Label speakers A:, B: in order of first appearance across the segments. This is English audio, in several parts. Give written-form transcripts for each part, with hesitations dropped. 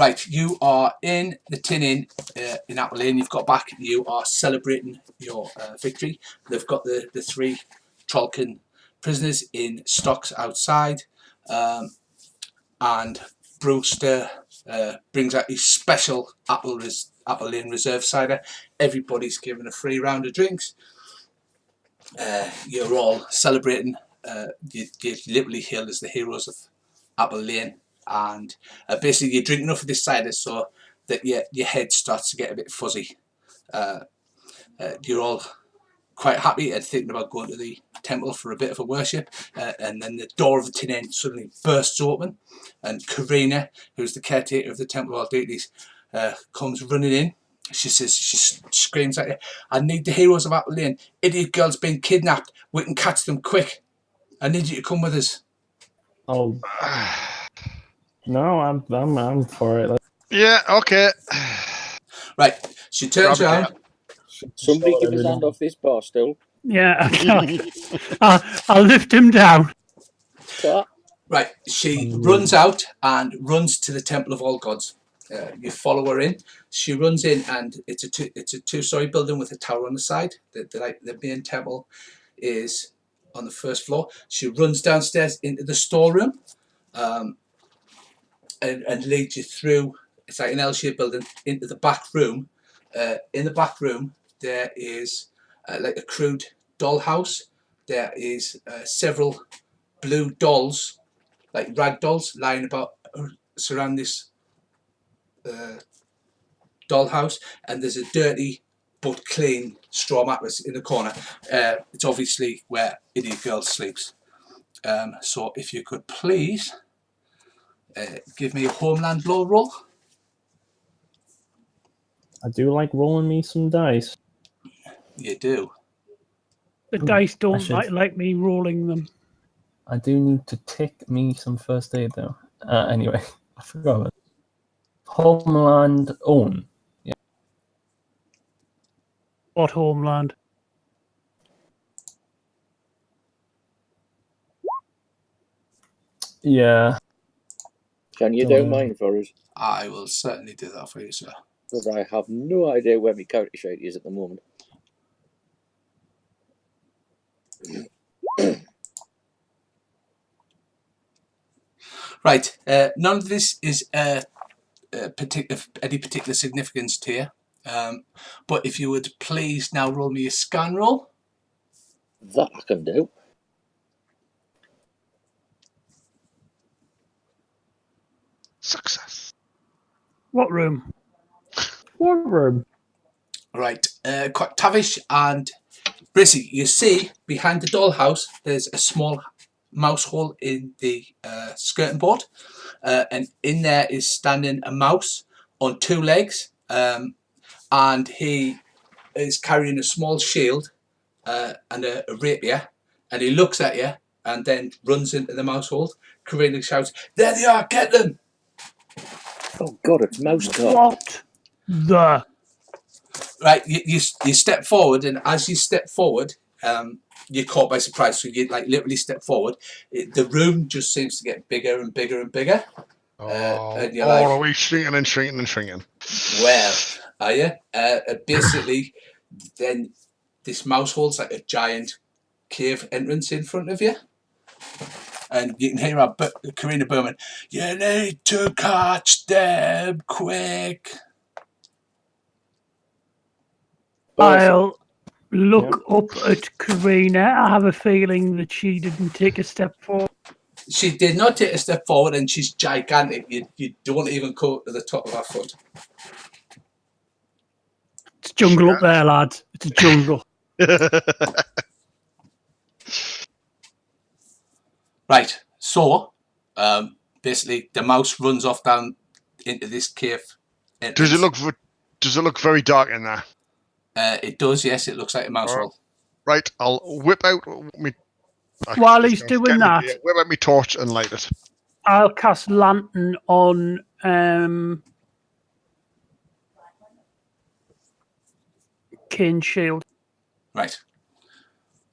A: Right, you are in the Tin Inn in Apple Lane. You've got back. You are celebrating your victory. They've got the 3 Trollkin prisoners in stocks outside, and Brewster brings out his special Apple Lane Reserve cider. Everybody's given a free round of drinks. You're all celebrating. You're literally hailed as the heroes of Apple Lane. And basically you drink enough of this cider so that your head starts to get a bit fuzzy. You're all quite happy and thinking about going to the temple for a bit of a worship, and then the door of the Tin Inn suddenly bursts open, and Karina, who's the caretaker of the Temple of All Deities, comes running in. She screams at you, "I need the heroes of Apple Lane. Idiot girl's been kidnapped. We can catch them quick. I need you to come with us."
B: Oh. No, I'm for it.
C: Yeah, okay.
A: Right, she turns around.
D: Somebody give his hand off this bar stool.
E: Yeah, I'll lift him down.
A: Right, she runs out and runs to the Temple of All Gods. You follow her in. She runs in, and it's a two-story building with a tower on the side. The main temple is on the first floor. She runs downstairs into the storeroom, and leads you through. It's like an L-shaped building into the back room. In the back room, there is like a crude dollhouse. There is several blue dolls, like rag dolls, lying about surround this dollhouse, and there's a dirty but clean straw mattress in the corner. It's obviously where Idiot Girl sleeps. So if you could please give me a homeland lore roll.
B: I do like rolling me some dice.
A: You do.
E: The dice don't like me rolling them.
B: I do need to take me some first aid though. Anyway, I forgot about it. Homeland own. Yeah.
E: What homeland?
B: Yeah.
D: Can you do mine for us?
A: I will certainly do that for you, sir.
D: Because I have no idea where my character sheet is at the moment.
A: Right, none of this is any particular significance to you, but if you would please now roll me a scan roll.
D: That I can do.
C: Success.
E: What room?
B: What room?
A: Right, quite tavish, and basically you see behind the dollhouse there's a small mouse hole in the skirting board, and in there is standing a mouse on 2 legs, and he is carrying a small shield and a rapier, and he looks at you and then runs into the mouse hole. Karina shouts, "There they are, get them!"
D: Oh God, it's mouse cop.
E: What the?
A: Right, you step forward, and as you step forward, you're caught by surprise. So you like literally step forward. The room just seems to get bigger and bigger and bigger. And you're like,
C: are we shrinking and shrinking and shrinking?
A: Well, are you? Basically, then this mouse hole's like a giant cave entrance in front of you. And you can hear Karina Berman, "You need to catch them quick."
E: I'll look up at Karina. I have a feeling that she didn't take a step forward.
A: She did not take a step forward, and she's gigantic. You don't even go to the top of her foot.
E: It's jungle up there, lads. It's a jungle.
A: Right, so basically the mouse runs off down into this cave entrance.
C: Does it look very dark in there?
A: It does, yes. It looks like a mouse hole.
C: Right, I'll whip out me.
E: While he's doing that,
C: whip out my torch and light it.
E: I'll cast lantern on Kane's shield.
A: Right.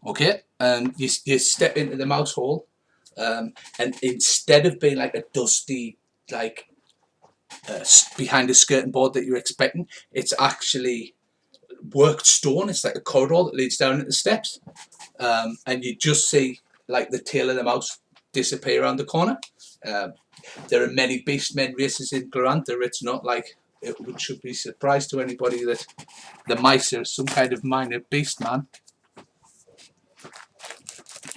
A: Okay. You step into the mouse hole, and instead of being like a dusty, like behind a skirting board that you're expecting. It's actually worked stone. It's like a corridor that leads down into steps, and you just see like the tail of the mouse disappear around the corner. There are many beastmen races in Glorantha. It's not like it should be a surprise to anybody that the mice are some kind of minor beast man.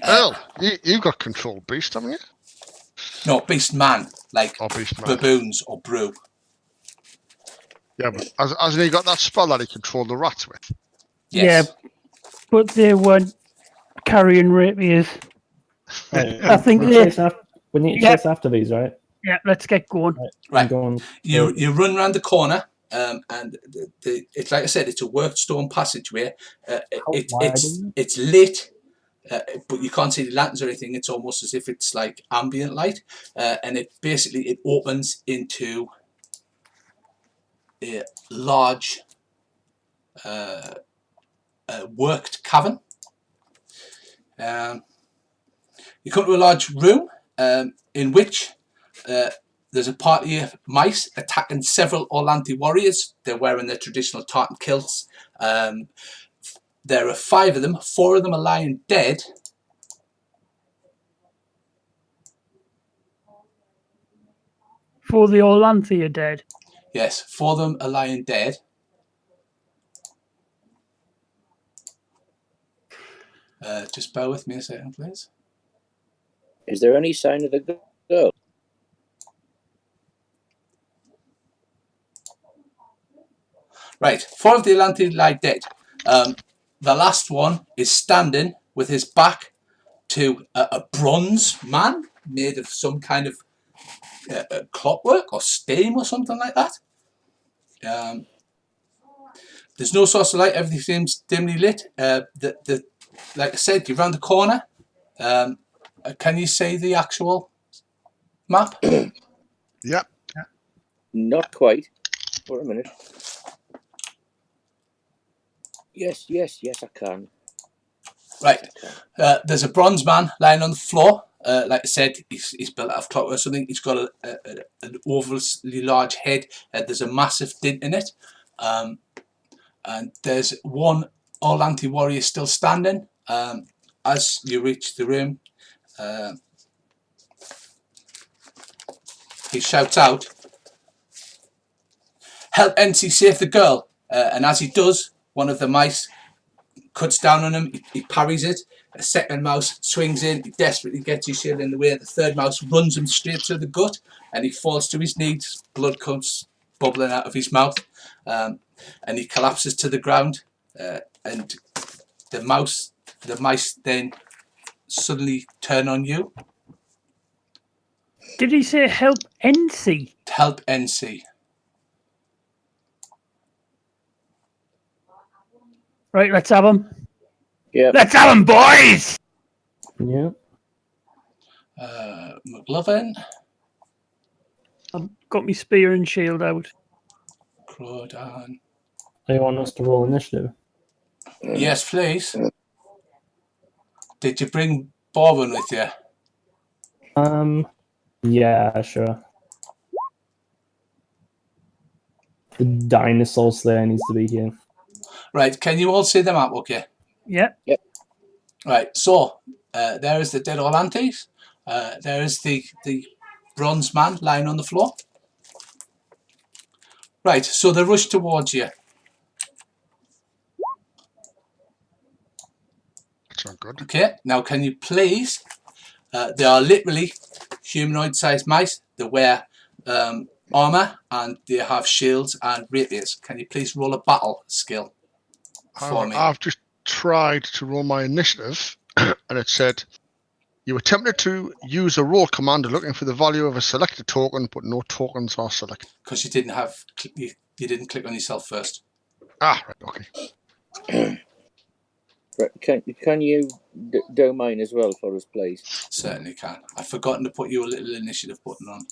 C: Well, you got control beast, haven't you?
A: No, beast man, like
C: Or beast man.
A: baboons or brew.
C: Yeah, but hasn't he got that spell that he controlled the rats with?
A: Yes.
E: Yeah, but they weren't carrying rapiers.
B: Right.
E: I think
B: we need to chase after these, right?
E: Yeah, let's get going.
A: Right.
B: I'm going
A: You run around the corner, and it's like I said, it's a worked stone passageway. It's lit, but you can't see the lanterns or anything. It's almost as if it's like ambient light, and it opens into a large worked cavern. You come to a large room in which there's a party of mice attacking several Orlanthi warriors. They're wearing their traditional tartan kilts. There are 5 of them. 4 of them are lying dead.
E: For the Orlanthi are dead.
A: Yes, 4 of them are lying dead. Just bear with me a second, please.
D: Is there any sign of the girl?
A: Right, 4 of the Orlanthi lie dead. The last one is standing with his back to a bronze man made of some kind of clockwork or steam or something like that. There's no source of light. Everything seems dimly lit. Like I said, you're around the corner. Can you see the actual map?
C: Yep.
D: Not quite. For a minute. Yes, I can.
A: Right. There's a bronze man lying on the floor. Like I said, he's built out of clockwork or something. He's got an overly large head. There's a massive dint in it. And there's one Orlanthi warrior still standing. As you reach the room, he shouts out, "Help NC save the girl!" And as he does, one of the mice cuts down on him. He parries it. A second mouse swings in. He desperately gets his shield in the way. The third mouse runs him straight to the gut, and he falls to his knees. Blood comes bubbling out of his mouth, and he collapses to the ground. And the mice then suddenly turn on you.
E: Did he say help NC?
A: Help NC.
E: Right, let's have him.
D: Yeah.
E: Let's have him, boys!
B: Yeah.
A: McLovin.
E: I've got my spear and shield out.
A: Crawdan.
B: Do you want us to roll initiative?
A: Yes, please. Did you bring Bourbon with you?
B: Yeah, sure. The dinosaur slayer needs to be here.
A: Right, can you all see the map, okay?
E: Yeah.
A: Right, so there is the dead Orlanthis. There is the bronze man lying on the floor. Right, so they rush towards you.
C: That's not good.
A: Okay, now can you please, they are literally humanoid-sized mice. They wear armour and they have shields and rapiers. Can you please roll a battle skill for me?
C: I've just tried to roll my initiative, and it said, you attempted to use a roll command looking for the value of a selected token, but no tokens are selected.
A: Because you didn't have, you didn't click on yourself first.
C: Ah, right, okay.
D: Right, can you do mine as well for us, please?
A: Certainly can. I've forgotten to put you a little initiative button on.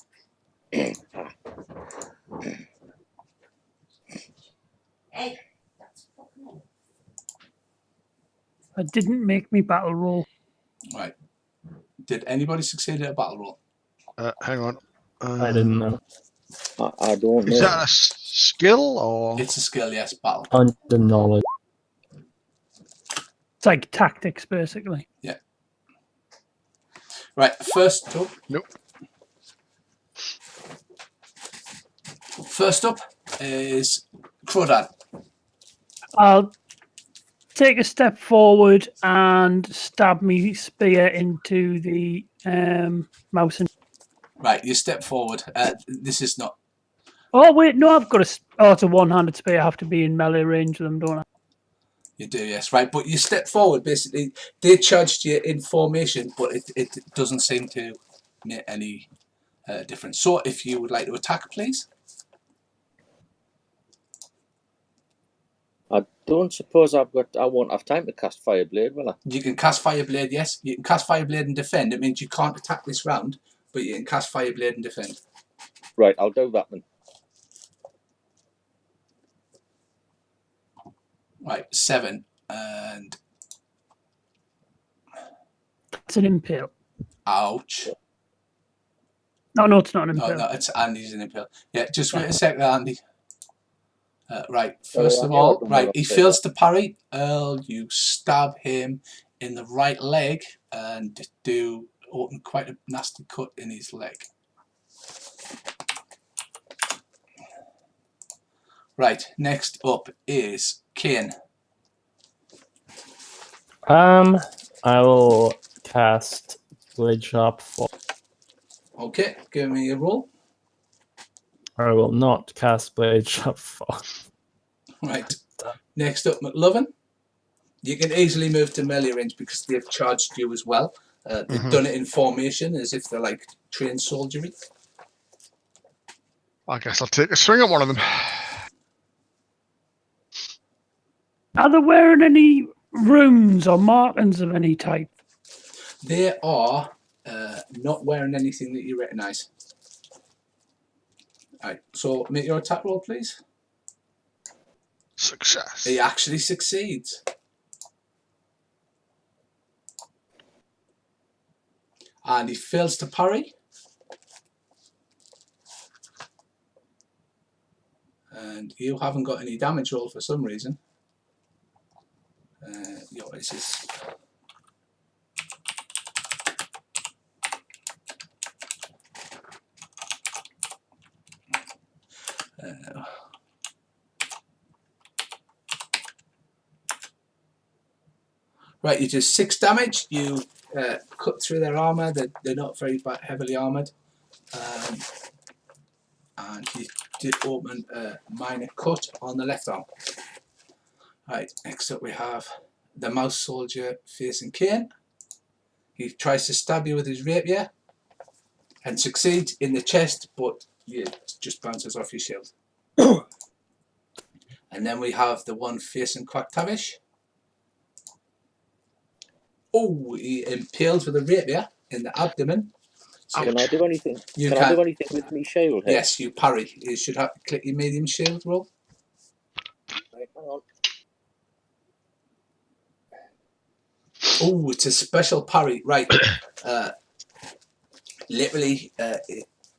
E: I didn't make me battle roll.
A: Right. Did anybody succeed at a battle roll?
C: Hang on.
B: I didn't know.
D: I don't know.
C: Is that a skill or?
A: It's a skill, yes, battle.
B: Under knowledge.
E: It's like tactics, basically.
A: Right, first up.
C: Nope.
A: First up is Crawdad.
E: I'll take a step forward and stab me spear into the mouse.
A: Right, you step forward. This is not.
E: Oh wait, no, I've got a. Oh, it's a one-handed spear. I have to be in melee range with them, don't I?
A: You do, yes, right. But you step forward, basically. They charged you in formation, but it doesn't seem to make any difference. So if you would like to attack, please.
D: I don't suppose I won't have time to cast Fireblade, will I?
A: You can cast Fireblade, yes. You can cast Fireblade and defend. It means you can't attack this round, but you can cast Fireblade and defend.
D: Right, I'll do that then.
A: Right, 7. And
E: It's an impale.
A: ouch.
E: No, it's not an
A: No,
E: impale.
A: no, it's Andy's an impale. Yeah, just wait a sec there, Andy. Right, first of all, right, he fails to parry. Earl, you stab him in the right leg and do open quite a nasty cut in his leg. Right, next up is Kane.
B: I will cast Blade Sharp 4.
A: Okay, give me a roll.
B: I will not cast Blade Sharp 4.
A: Right, next up, McLovin. You can easily move to melee range because they've charged you as well. They've done it in formation as if they're like trained soldiery.
C: I guess I'll take a swing at one of them.
E: Are they wearing any runes or markings of any type?
A: They are not wearing anything that you recognise. Right, so make your attack roll, please.
C: Success.
A: He actually succeeds. And he fails to parry. And you haven't got any damage roll for some reason. This is... Right, you do 6 damage. You cut through their armour. They're not very heavily armoured. And you did open a minor cut on the left arm. Right, next up we have the mouse soldier facing Kane. He tries to stab you with his rapier and succeeds in the chest, but it just bounces off your shield. And then we have the one facing Quacktavish. Oh, he impales with a rapier in the abdomen. So
D: Can I do anything?
A: You
D: Can I do anything with my shield here?
A: yes, you parry. You should have to click your medium shield roll.
D: Right, hang on.
A: Oh, it's a special parry. Right. Literally,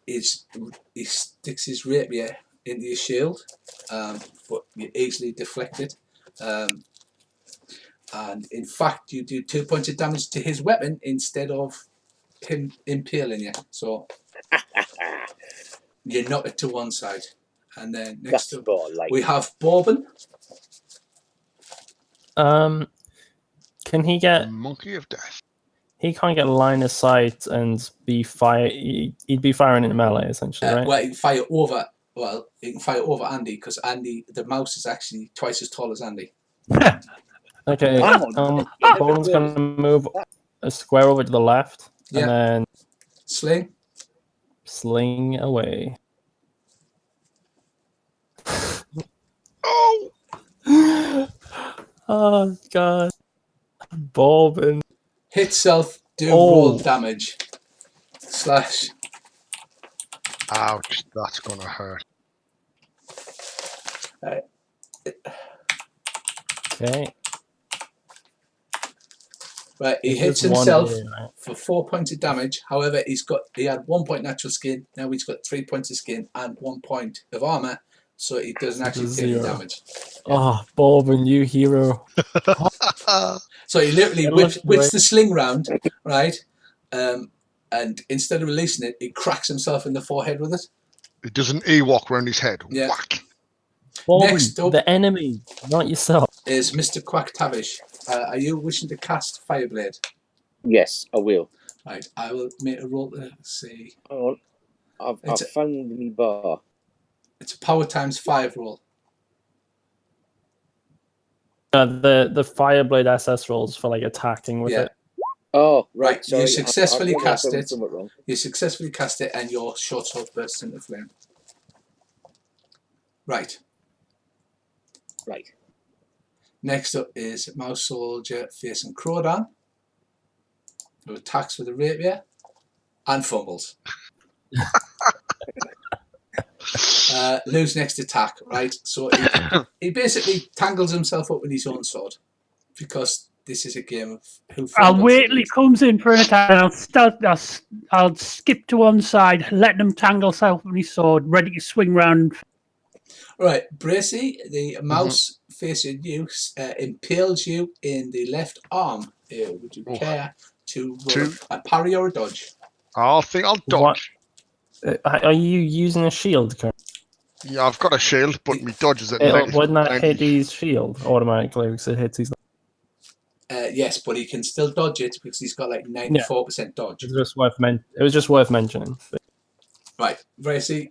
A: he sticks his rapier into your shield, but you easily deflect it. And in fact, you do 2 points of damage to his weapon instead of him impaling you. So you knock it to one side. And then next up, we have Bourbon.
B: Can he get...
C: Monkey of Death.
B: He can't get line of sight and be fire... He'd be firing in melee, essentially, right?
A: Well, he can fire over... Well, he can fire over Andy, because Andy, the mouse is actually twice as tall as Andy.
B: Okay, Bowden's going to move a square over to the left, and then sling away.
C: Oh!
B: Oh, God. Bourbon.
A: Hit self, do roll damage. Slash.
C: Ouch, that's going to hurt.
B: Okay.
A: Right, he
B: It's
A: hits
B: just one
A: himself
B: day, right?
A: for 4 points of damage. However, he had 1 point natural skin. Now he's got 3 points of skin and 1 point of armor, so he doesn't actually take any
B: 0.
A: damage.
B: Oh, Bob, a new hero.
A: So he literally
B: It
A: whips
B: looks great.
A: the sling round, right? And instead of releasing it, he cracks himself in the forehead with it.
C: It does an Ewok around his head.
A: Yeah.
C: Whack.
B: Bobby,
A: Next up-
B: the enemy, not yourself.
A: Is Mr. Quack Tavish. Are you wishing to cast Fireblade?
D: Yes, I will.
A: Right, I will make a roll to see.
D: Oh, I've
A: It's a-
D: found me bar.
A: It's a power times 5 roll.
B: The Fireblade SS rolls for like attacking with
A: Yeah.
B: it.
D: Oh,
A: Right,
D: right. Sorry,
A: you successfully
D: I've
A: cast
D: done
A: it.
D: something wrong.
A: You successfully cast it, and your short sword bursts into flame. Right.
D: Right.
A: Next up is Mouse Soldier facing Crodan, who attacks with a rapier and fumbles. Lou's next attack, right? So he basically tangles himself up with his own sword, because this is a game of who
E: I'll
A: fumbles
E: wait
A: the
E: till he
A: least.
E: comes in for an attack, and I'll skip to one side, letting him tangle himself with his sword, ready to swing round.
A: Right, Bracy, the mouse facing you, impales you in the left arm. Would you care to roll a parry or a dodge?
C: I think I'll dodge.
B: Are you using a shield? Karen?
C: Yeah, I've got a shield, but my dodge is at 90.
B: Wouldn't that hit his shield automatically because it hits his...
A: Yes, but he can still dodge it because he's got like 94% dodge.
B: It was just worth mentioning. But...
A: Right, Bracy,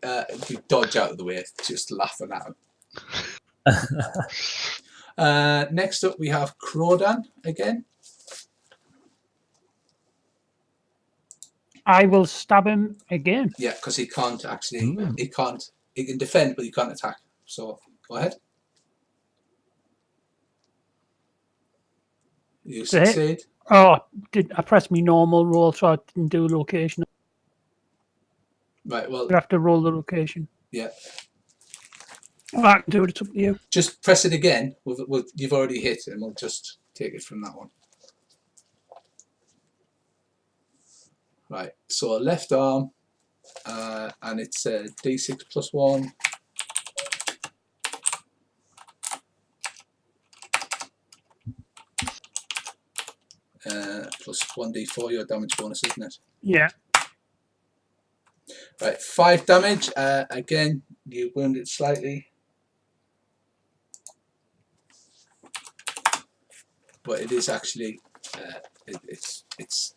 A: you dodge out of the way, just laughing at him. Next up, we have Crodan again.
E: I will stab him again.
A: Yeah, because he can't actually, he can defend, but he can't attack. So, go ahead. You succeed.
E: Oh, I pressed my normal roll, so I didn't do location.
A: Right, well,
E: You have to roll the location.
A: yeah.
E: Well, I can do it, it's up to you.
A: Just press it again. You've already hit, and we'll just take it from that one. Right, so left arm, and it's D6 plus 1. Plus 1d4, your damage bonus, isn't it?
E: Yeah.
A: Right, 5 damage. Again, you wounded slightly. But it is actually, it's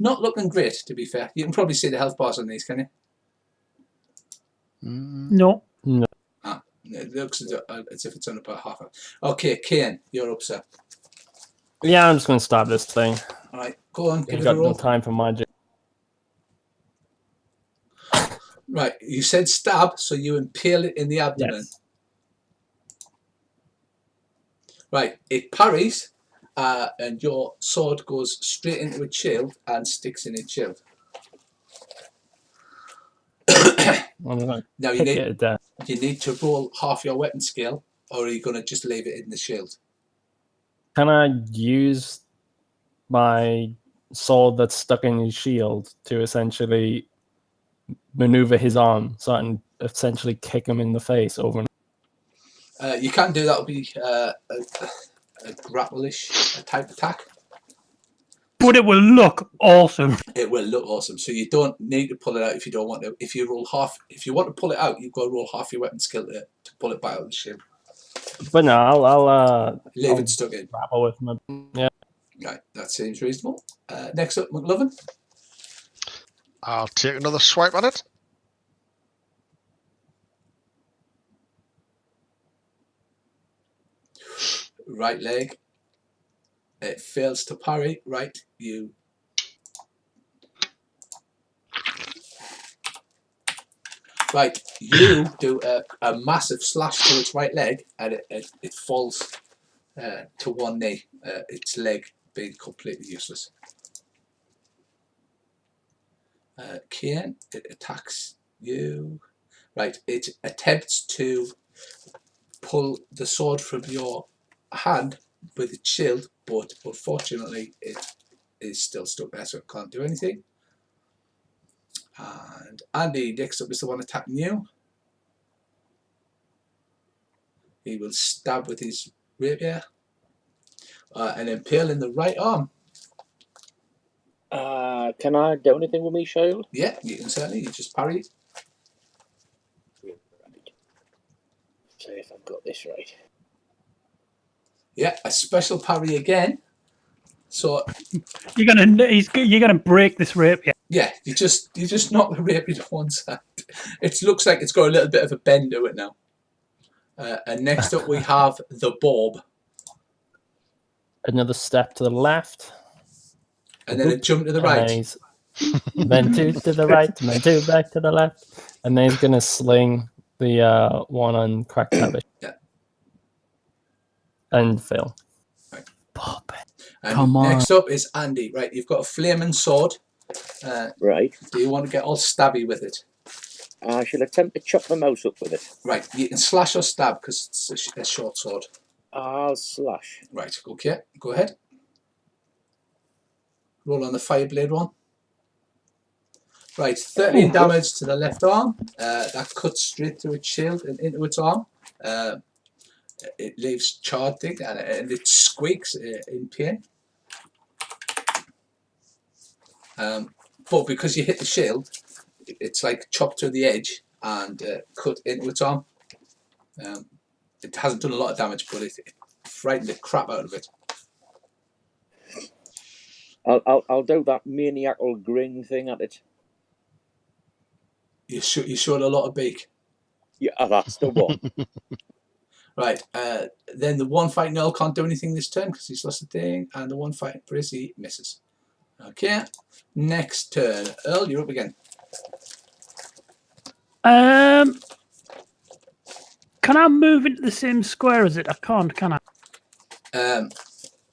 A: not looking great, to be fair. You can probably see the health bars on these, can you?
E: No.
A: Ah, it looks as if it's on about half. Okay, Kane, you're up, sir.
B: Yeah, I'm just going to stab this thing.
A: All right, go on, give
B: You've
A: it a
B: got no
A: roll.
B: time for magic.
A: Right, you said stab, so you impale it in the abdomen.
B: Yes.
A: Right, it parries, and your sword goes straight into its shield and sticks in its shield. Now you need to roll half your weapon skill, or are you going to just leave it in the shield?
B: Can I use my sword that's stuck in his shield to essentially maneuver his arm so I can essentially kick him in the face over and
A: You can't do that. It'll be a grapple-ish type attack.
E: But it will look awesome.
A: It will look awesome. So you don't need to pull it out if you don't want to. If you want to pull it out, you've got to roll half your weapon skill to pull it back out of the shield.
B: But no, I'll
A: leave it stuck in.
B: Grapple with my
A: Right, that seems reasonable. Next up, McLovin.
C: I'll take another swipe at it.
A: Right leg. It fails to parry. Right, you. Right, you do a massive slash to its right leg, and it falls to one knee. Its leg being completely useless. Kian, it attacks you. Right, it attempts to pull the sword from your hand, with its shield, but unfortunately it is still stuck there, so it can't do anything. And Andy, next up, is the one attacking you. He will stab with his rapier and impale in the right arm.
D: Can I do anything with me shield?
A: Yeah, you can certainly. You just parry.
D: Right. See if I've got this right.
A: Yeah, a special parry again. So
E: You're gonna break this rapier.
A: yeah, you just knock the rapier to one side. It looks like it's got a little bit of a bend to it now. And next up we have the bob.
B: Another step to the left.
A: And then a jump to the right.
B: Then two to the right, and then two back to the left. And then he's going to sling the one on Crack Tavish.
A: Yeah.
B: And Phil.
A: Right.
B: Pop it.
A: And
B: Come on.
A: next up is Andy. Right, you've got a flaming sword.
D: Right.
A: Do you want to get all stabby with it?
D: I shall attempt to chop the mouse up with it.
A: Right, you can slash or stab because it's a short sword.
D: I'll slash.
A: Right, okay, go ahead. Roll on the Fireblade one. Right, 13 damage to the left arm. That cuts straight through its shield and into its arm. It leaves charred thing and it squeaks in pain. But because you hit the shield, it's like chopped to the edge and cut into its arm. It hasn't done a lot of damage, but it frightened the crap out of it.
D: I'll do that maniacal grin thing at it.
A: You showed a lot of beak.
D: Yeah, that's the one.
A: Right, then the one fighting Earl can't do anything this turn because he's lost a thing, and the one fighting Brissy misses. Okay, next turn. Earl, you're up again.
E: Can I move into the same square as it? I can't, can I?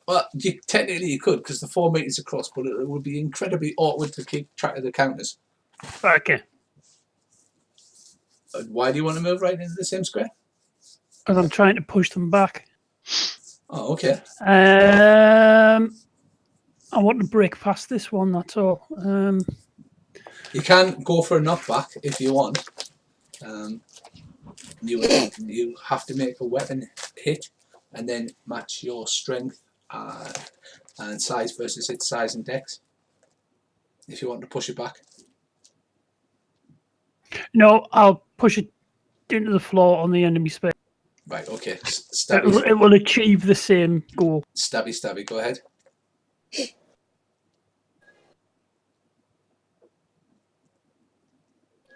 A: Well, technically you could because the 4 meters across, but it would be incredibly awkward to keep track of the counters.
E: Okay.
A: Why do you want to move right into the same square?
E: Because I'm trying to push them back.
A: Oh, okay.
E: I want to break past this one, that's all.
A: You can go for a knockback if you want. You have to make a weapon hit and then match your strength and size versus its size and dex if you want to push it back.
E: No, I'll push it into the floor on the enemy space.
A: Right, okay. Stabby,
E: It will achieve the same goal.
A: stabby, go ahead.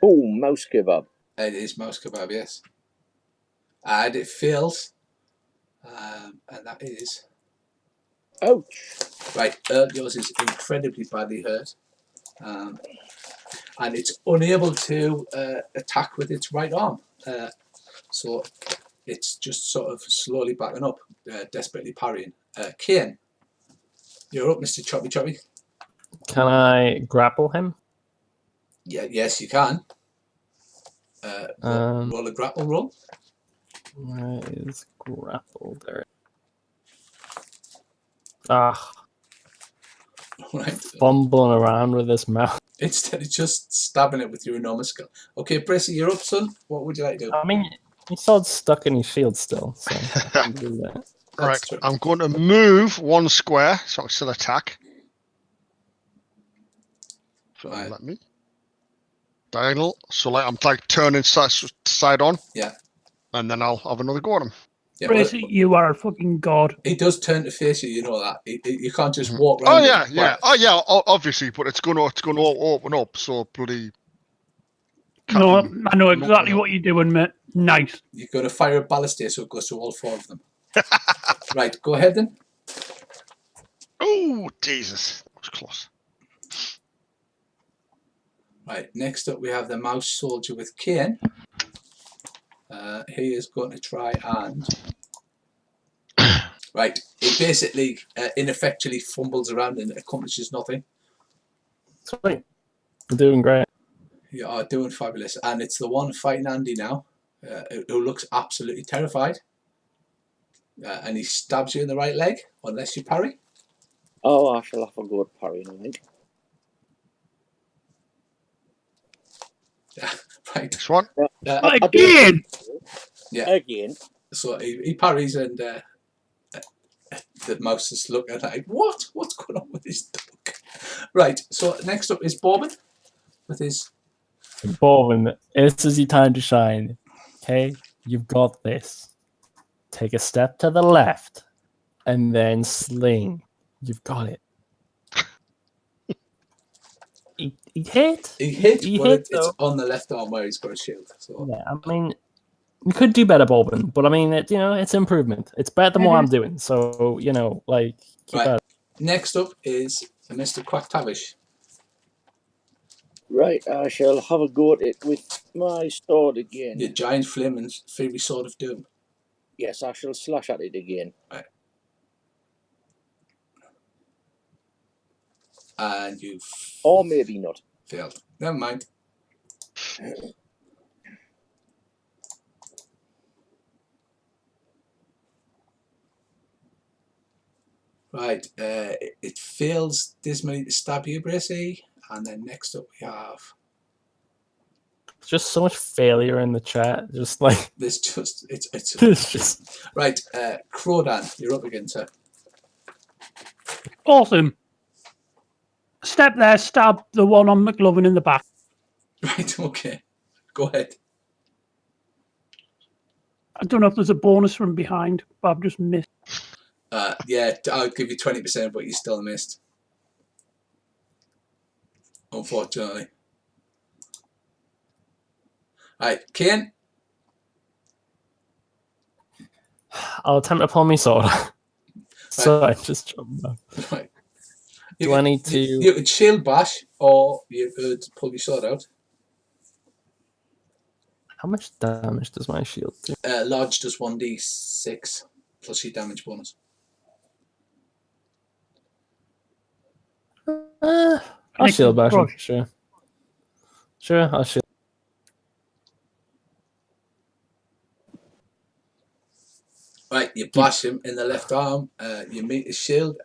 D: Oh, mouse kebab.
A: It is mouse kebab, yes. And it fails. And that is...
D: Ouch.
A: Right, yours is incredibly badly hurt. And it's unable to attack with its right arm. So it's just sort of slowly backing up, desperately parrying. Kane, you're up, Mr. Choppy Choppy.
B: Can I grapple him?
A: Yeah, yes, you can. Roll a grapple roll.
B: Where is grapple? There. Ah,
A: Right.
B: fumbling around with this mouse.
A: Instead of just stabbing it with your enormous skill. Okay, Brissy, you're up, son. What would you like to do?
B: I mean, his sword's stuck in his shield still, so I can't do that.
C: Right,
A: true.
C: I'm going to move 1 square so I can still attack. So
A: Right.
C: let me. Diagonal. So like I'm like turning side on.
A: Yeah.
C: And then I'll have another go at him.
A: Yeah,
E: Tracy, you are a fucking god.
A: he does turn to face you, you know that. You can't just
C: Mhm.
A: walk
C: Oh
A: around.
C: yeah,
A: it.
C: yeah. Oh yeah, obviously, but it's gonna open up, so bloody
E: No,
C: Captain
E: I know exactly
C: Knuckle.
E: what you're doing, mate. Nice.
A: You're going to fire a ballista so it goes to all 4 of them. Right, go ahead then.
C: Oh Jesus. That was close.
A: Right, next up we have the mouse soldier with Kane. He is going to try and... Right, he basically ineffectually fumbles around and accomplishes nothing.
B: Sweet. You're doing great.
A: You are doing fabulous. And it's the one fighting Andy now, who looks absolutely terrified. And he stabs you in the right leg, unless you parry.
D: Oh, I shall have a go at parrying, I think.
A: Right.
C: Next one.
D: I don't-
E: Again!
A: Yeah.
D: Again.
A: So he parries, and the mouse is looking at it like, what? What's going on with this dog? Right. So next up is Borbin with his.
B: Bowen, this is your time to shine. Okay, you've got this. Take a step to the left, and then sling. You've got it. He hit.
A: He hit,
B: He
A: but
B: hit,
A: it's
B: though.
A: on the left arm where he's got a shield. So
B: Yeah, I mean, you could do better, Bowen, but I mean, it's improvement. It's better than what I'm doing. So like, keep
A: right.
B: at it.
A: Next up is Mr. Quacktavish.
D: Right, I shall have a go at it with my sword again.
A: Your giant flame and fiery sword of doom.
D: Yes, I shall slash at it again.
A: Right. And you've
D: Or maybe not.
A: failed. Never mind. Right. It fails dismally to stab you, Bracey. And then next up we have.
B: Just so much failure in the chat. Just like
A: There's just it's
B: it's just
A: right. Crodan, you're up again, sir.
E: Awesome. Step there, stab the one on McLovin in the back.
A: Right. Okay. Go ahead.
E: I don't know if there's a bonus from behind, but I've just missed.
A: Yeah, I'll give you 20%, but you still missed. Unfortunately. Right, Kane.
B: I'll attempt to pull my sword. So I just jumped back.
A: Right.
B: Do I need to?
A: You could shield bash, or you could pull your sword out.
B: How much damage does my shield do?
A: Large does 1d6 plus your damage bonus.
B: I'll shield bash him,
E: Brush.
B: sure. Sure, I'll shield.
A: Right, you bash him in the left arm. You meet his shield.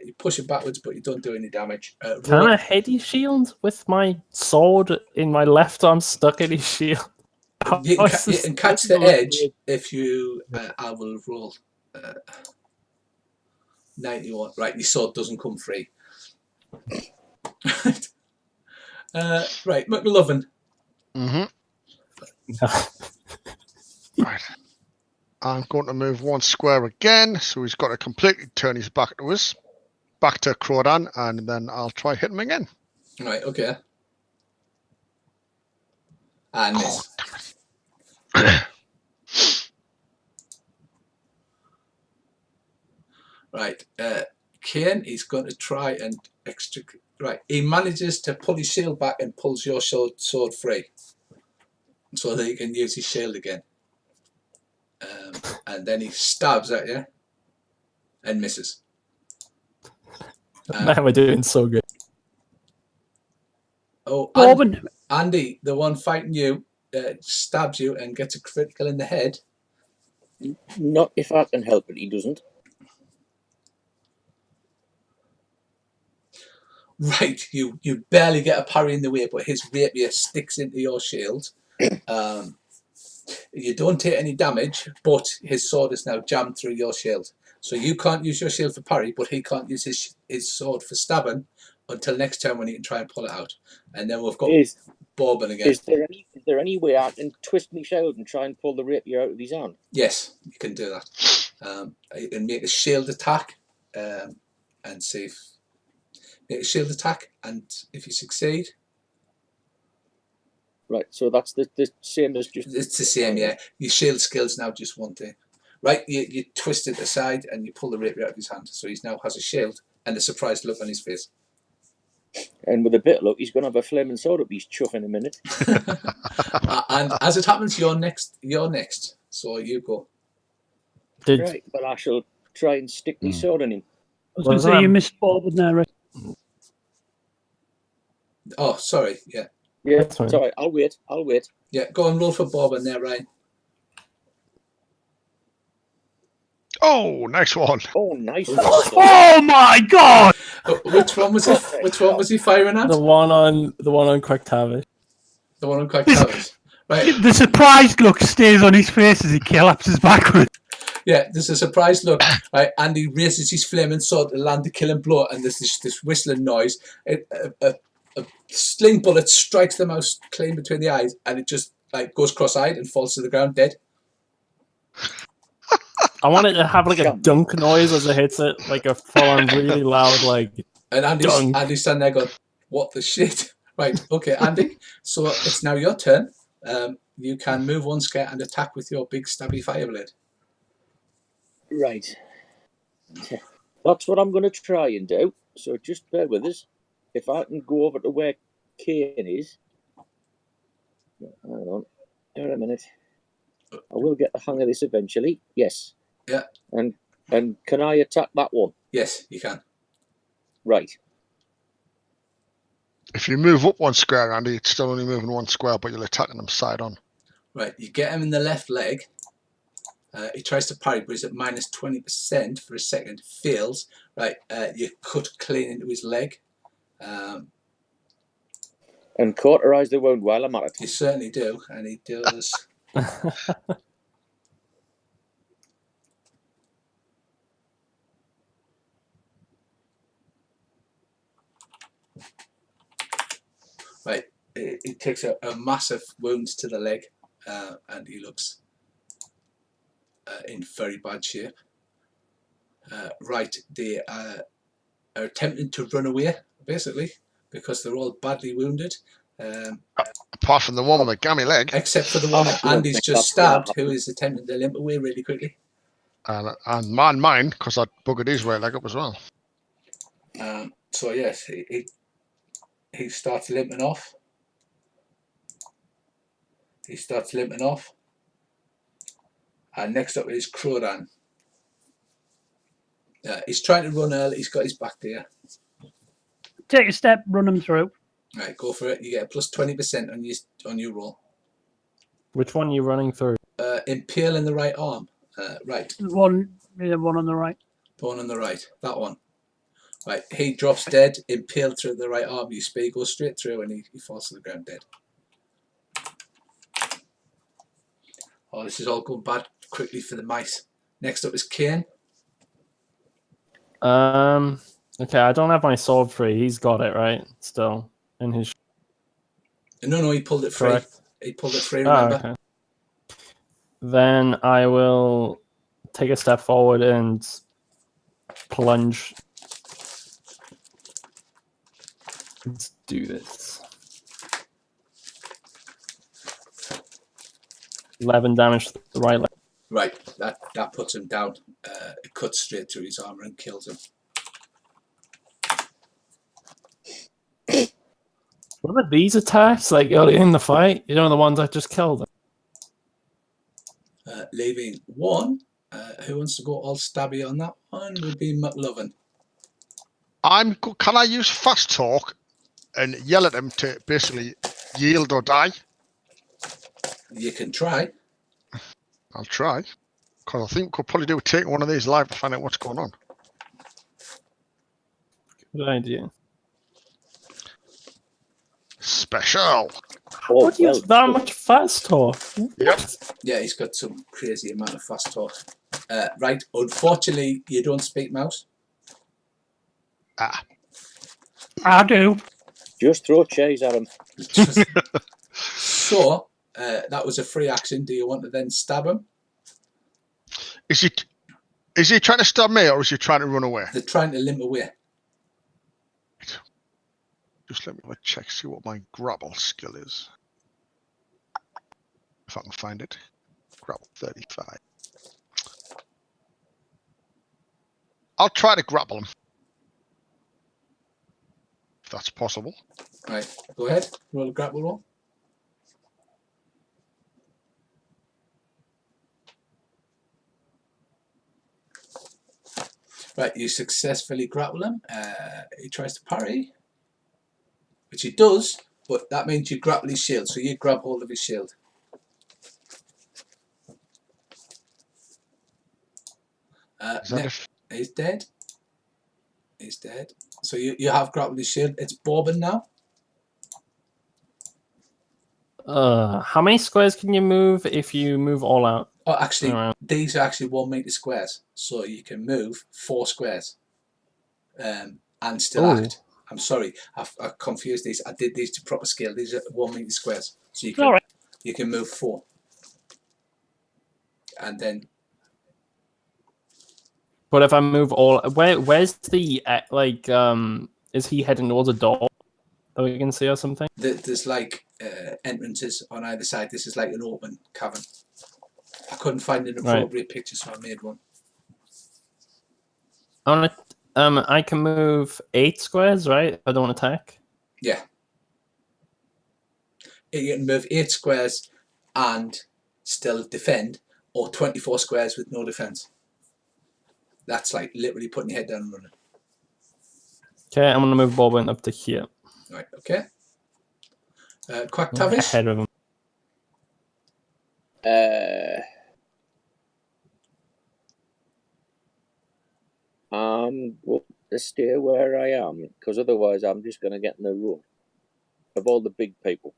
A: You push it backwards, but you don't do any damage.
B: Can I hit his shield with my sword in my left arm stuck in his shield?
A: You can catch the edge if you. I will roll 91. Right, your sword doesn't come free. Right, McLovin.
C: Right. I'm going to move one square again, so he's got to completely turn his back to us. Back to Crodan, and then I'll try hit him again.
A: Right, okay. And miss. Right, Kane, he's going to try and extricate. Right, he manages to pull his shield back and pulls your sword free, so that he can use his shield again. And then he stabs at you and misses.
B: Man, we're doing so good.
A: Oh,
E: Borbin.
A: Andy, the one fighting you, stabs you and gets a critical in the head.
D: Not if I can help it, he doesn't.
A: Right, you barely get a parry in the way, but his rapier sticks into your shield. You don't take any damage, but his sword is now jammed through your shield. So you can't use your shield for parry, but he can't use his sword for stabbing until next turn when he can try and pull it out. And then we've got Borbin again.
D: Is there any way I can twist my shield and try and pull the rapier out of his hand?
A: Yes, you can do that. You can make a shield attack and see if... Make a shield attack, and if you succeed...
D: Right, so that's the same as just...
A: It's the same, yeah. Your shield skill's now just one thing. Right, you twist it aside and you pull the rapier out of his hand. So he now has a shield and a surprised look on his face.
D: And with a bit of luck, he's going to have a flaming sword up his chuff in a minute.
A: And as it happens, you're next. So you go.
D: Right, but I shall try and stick my sword in him.
E: I was going to say you missed Borbin there, right?
A: Oh, sorry, yeah.
D: Yeah, sorry, I'll wait.
A: Yeah, go and roll for Borbin there, Ryan.
C: Oh, nice one.
D: Oh, nice one.
E: Oh my god!
A: Which one was it? Which one was he firing at?
B: The one on Quick Tavish.
A: The one on Craig Tavish. Right.
E: The surprised look stays on his face as he collapses backwards.
A: Yeah, there's a surprise look, right? And he raises his flaming sword to land the killing blow, and there's this whistling noise. A sling bullet strikes the mouse clean between the eyes, and it just like goes cross-eyed and falls to the ground dead.
B: I want it to have like a dunk noise as it hits it, like a full-on really loud like.
A: And
B: dunk.
A: Andy's standing there going, "What the shit?" Right, okay, Andy. So it's now your turn. You can move one square and attack with your big stabby fire blade.
D: Right. That's what I'm going to try and do. So just bear with us. If I can go over to where Kane is. Hang on. Wait a minute. I will get the hang of this eventually. Yes.
A: Yeah.
D: And can I attack that one?
A: Yes, you can.
D: Right.
C: If you move up one square, Andy, it's still only moving one square, but you're attacking them side on.
A: Right, you get him in the left leg. He tries to parry, but he's at minus 20% for a second. Fails. Right, you cut clean into his leg.
D: And cauterise the wound while I'm at it.
A: You certainly do, and he does. Right, he takes a massive wound to the leg, and he looks in very bad shape. Right, they are attempting to run away, basically, because they're all badly wounded.
C: Apart from the one with the gammy leg.
A: Except for the one that Andy's just stabbed, who is attempting to limp away really quickly.
C: And mine, because I buggered his right leg up as well.
A: So yes, he starts limping off. He starts limping off. And next up is Crodan. He's trying to run early. He's got his back there.
E: Take a step, run him through.
A: Right, go for it. You get a plus 20% on your roll.
B: Which one are you running through?
A: Impale in the right arm. Right.
E: One on the right.
A: The one on the right. That one. Right. He drops dead. Impaled through the right arm. Your spear goes straight through, and he falls to the ground dead. Oh, this is all going bad quickly for the mice. Next up is Kane.
B: Okay, I don't have my sword free. He's got it, right? Still in his.
A: No, he pulled it free.
B: Correct.
A: He pulled it free, remember?
B: Okay. Then I will take a step forward and plunge. Let's do this. 11 damage to the right leg.
A: Right, that puts him down. It cuts straight through his armor and kills him.
B: What about these attacks? Like early in the fight? You know, the ones I just killed them.
A: Leaving one. Who wants to go all stabby on that one? Would be McLovin.
C: Can I use fast talk and yell at him to basically yield or die?
A: You can try.
C: I'll try. Because I think we could probably do take one of these live to find out what's going on.
B: Good idea.
C: Special.
D: Oh,
B: What do you have that much fast talk?
C: Yep.
A: Yeah, he's got some crazy amount of fast talk. Right, unfortunately, you don't speak mouse.
E: I do.
D: Just throw chase at him.
A: So, that was a free action. Do you want to then stab him?
C: Is he trying to stab me or is he trying to run away?
A: They're trying to limp away.
C: Just let me check, see what my grapple skill is. If I can find it. Grapple 35. I'll try to grapple him. If that's possible.
A: Right, go ahead. Roll a grapple roll. Right, you successfully grapple him. He tries to parry, which he does, but that means you grapple his shield, so you grab hold of his shield.
C: Is that if
A: He's dead. He's dead. So you have grappled his shield. It's Bobbin now.
B: How many squares can you move if you move all out?
A: Oh, actually,
B: Around.
A: these are actually 1 meter squares, so you can move 4 squares, and still
B: Ooh.
A: act. I'm sorry, I confused these. I did these to proper scale. These are 1 meter squares, so
E: All right.
A: you can move 4, and then
B: But if I move all, where's the is he heading towards a door that we can see or something?
A: there's like entrances on either side. This is like an open cavern. I couldn't find an appropriate picture, so I made one.
B: I can move 8 squares, right? I don't attack.
A: Yeah. You can move 8 squares and still defend, or 24 squares with no defense. That's like literally putting your head down and running.
B: Okay, I'm gonna move Bobbin up to here.
A: Right, okay. Quack Tavish.
B: Ahead of him.
D: I'm going to stay where I am, because otherwise I'm just going to get in the room of all the big people.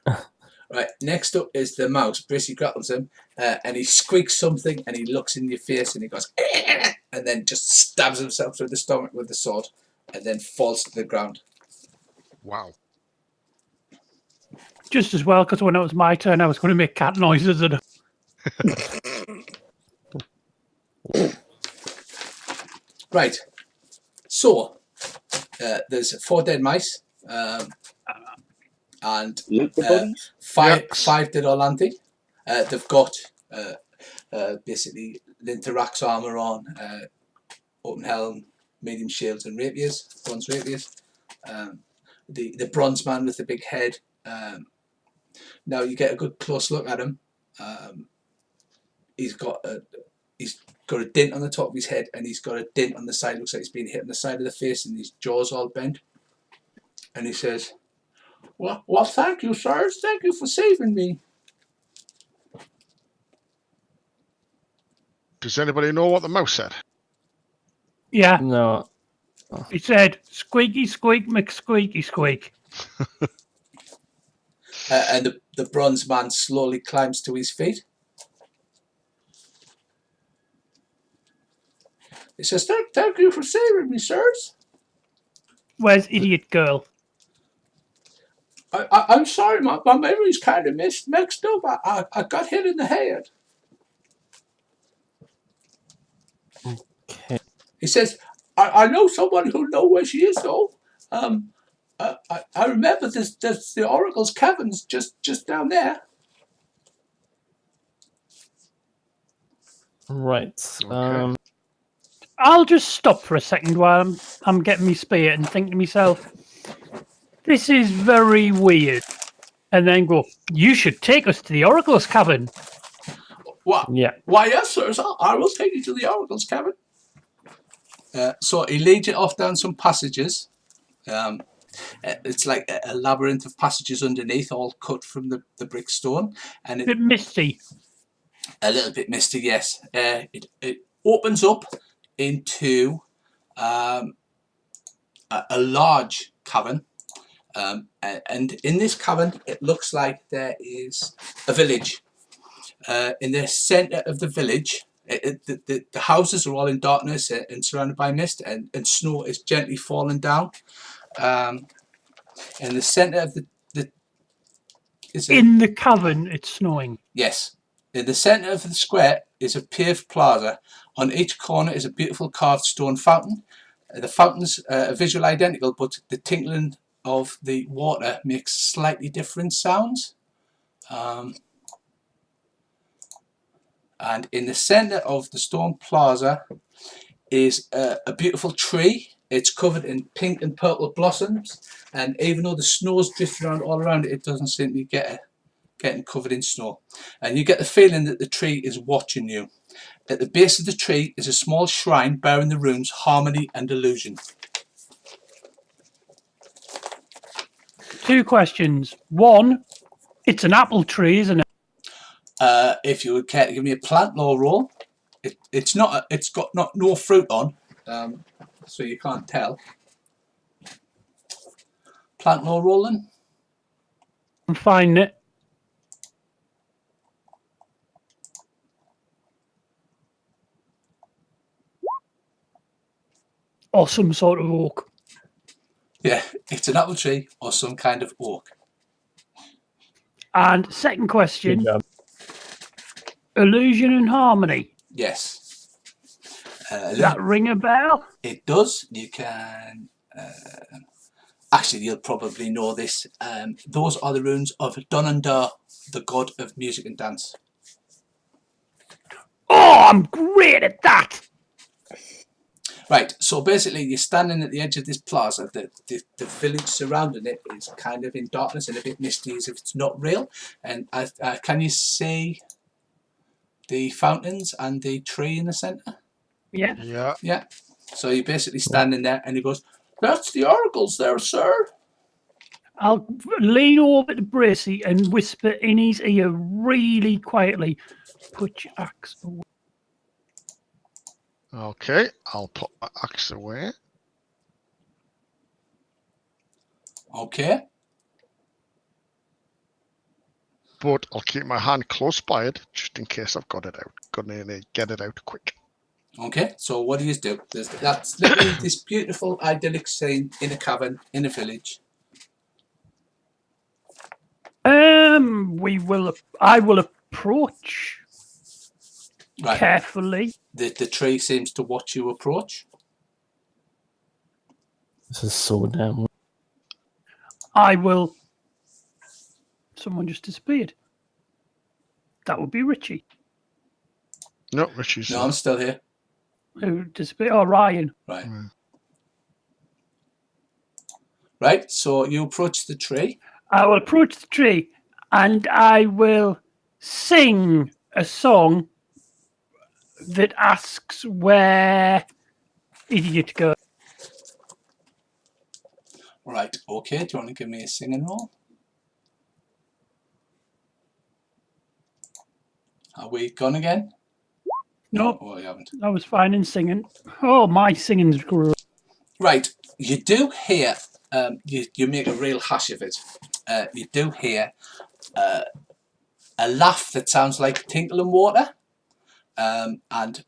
A: Right, next up is the mouse. Brissy grapples him, and he squeaks something, and he looks in your face, and he goes, and then just stabs himself through the stomach with the sword, and then falls to the ground.
C: wow.
E: Just as well, because when it was my turn, I was going to make cat noises. And
A: Right, so there's 4 dead mice, and
D: Loot the bodies?
A: 5 dead Orlandi. They've got basically Lintharax armour on, open helm, medium shields, and rapiers, bronze rapiers. The bronze man with the big head. Now you get a good close look at him. He's got a dent on the top of his head, and he's got a dent on the side. Looks like he's been hit on the side of the face, and his jaw's all bent. And he says, "Well, thank you, sirs. Thank you for saving me."
C: Does anybody know what the mouse said?
E: yeah,
B: No.
E: he said, "Squeaky squeak, McSqueaky squeak."
A: And the bronze man slowly climbs to his feet. He says, "Thank you for saving me, sirs.
E: Where's idiot girl?
A: I'm sorry, my memory's kind of mixed up. I got hit in the head."
B: Okay.
A: He says, I know someone who knows where she is, though. I remember there's the Oracle's caverns just down there."
B: Right.
C: Okay.
E: I'll just stop for a second while I'm getting me spear and think to myself, this is very weird. And then go, you should take us to the Oracle's cavern.
A: What?
B: Yeah.
A: Why, yes, sirs. I will take you to the Oracle's cavern. So he leads you off down some passages. It's like a labyrinth of passages underneath, all cut from the brick stone, and
E: A bit misty.
A: a little bit misty. Yes, it opens up into a large cavern, and in this cavern, it looks like there is a village. In the centre of the village, the houses are all in darkness and surrounded by mist, and snow is gently falling down. In the centre of
E: In the cavern, it's snowing.
A: Yes. In the centre of the square is a paved plaza. On each corner is a beautiful carved stone fountain. The fountains are visually identical, but the tinkling of the water makes slightly different sounds. And in the centre of the stone plaza is a beautiful tree. It's covered in pink and purple blossoms, and even though the snow's drifting around all around it, it doesn't seem to be getting covered in snow. And you get the feeling that the tree is watching you. At the base of the tree is a small shrine bearing the runes Harmony and Illusion.
E: 2 questions. 1, it's an apple tree, isn't it?
A: If you would care to give me a plant law roll. It's not. It's got no fruit on, so you can't tell. Plant lore rolling.
E: I'm finding it. Or some sort of oak.
A: Yeah, it's an apple tree or some kind of oak.
E: And second
B: Good
E: question,
B: job.
E: illusion and harmony.
A: Yes.
E: Does that ring a bell?
A: It does. You can. Actually, you'll probably know this. Those are the runes of Donandar, the god of music and dance.
E: Oh, I'm great at that.
A: Right, so basically you're standing at the edge of this plaza. The village surrounding it is kind of in darkness and a bit misty as if it's not real. And can you see the fountains and the tree in the centre?
E: Yeah.
C: Yeah.
A: Yeah. So you're basically standing there and he goes, "That's the oracles there, sir."
E: I'll lean over to Bracy and whisper in his ear really quietly, "Put your axe away."
C: Okay, I'll put my axe away.
A: Okay.
C: But I'll keep my hand close by it just in case I've got it out. Gonna get it out quick.
A: Okay, so what do you do? That's literally this beautiful idyllic scene in a cavern in a village.
E: I will approach
A: Right.
E: carefully.
A: The tree seems to watch you approach.
B: This is so damn.
E: I will. Someone just disappeared. That would be Richie.
C: No, Richie's
A: No, I'm still here.
E: Who disappeared? Oh, Ryan.
A: Right.
C: Mm.
A: Right, so you approach the tree.
E: I will approach the tree and I will sing a song that asks where idiot goes.
A: Right, okay, do you want to give me a singing roll? Are we gone again?
E: No,
A: Oh, you haven't.
E: I was fine in singing. Oh, my singing's great.
A: Right, you do hear, you make a real hash of it. You do hear a laugh that sounds like tinkling water. And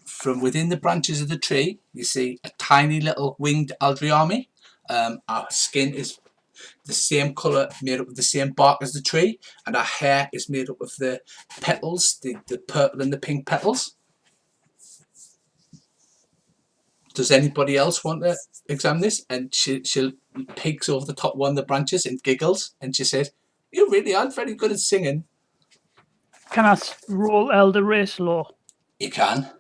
A: from within the branches of the tree, you see a tiny little winged Aldriami. Our skin is the same colour, made up of the same bark as the tree, and our hair is made up of the petals, the purple and the pink petals. Does anybody else want to examine this? And she'll peeks over the top one of the branches and giggles, and she says, "You really aren't very good at singing."
E: Can I roll Elder Race Law?
A: You can.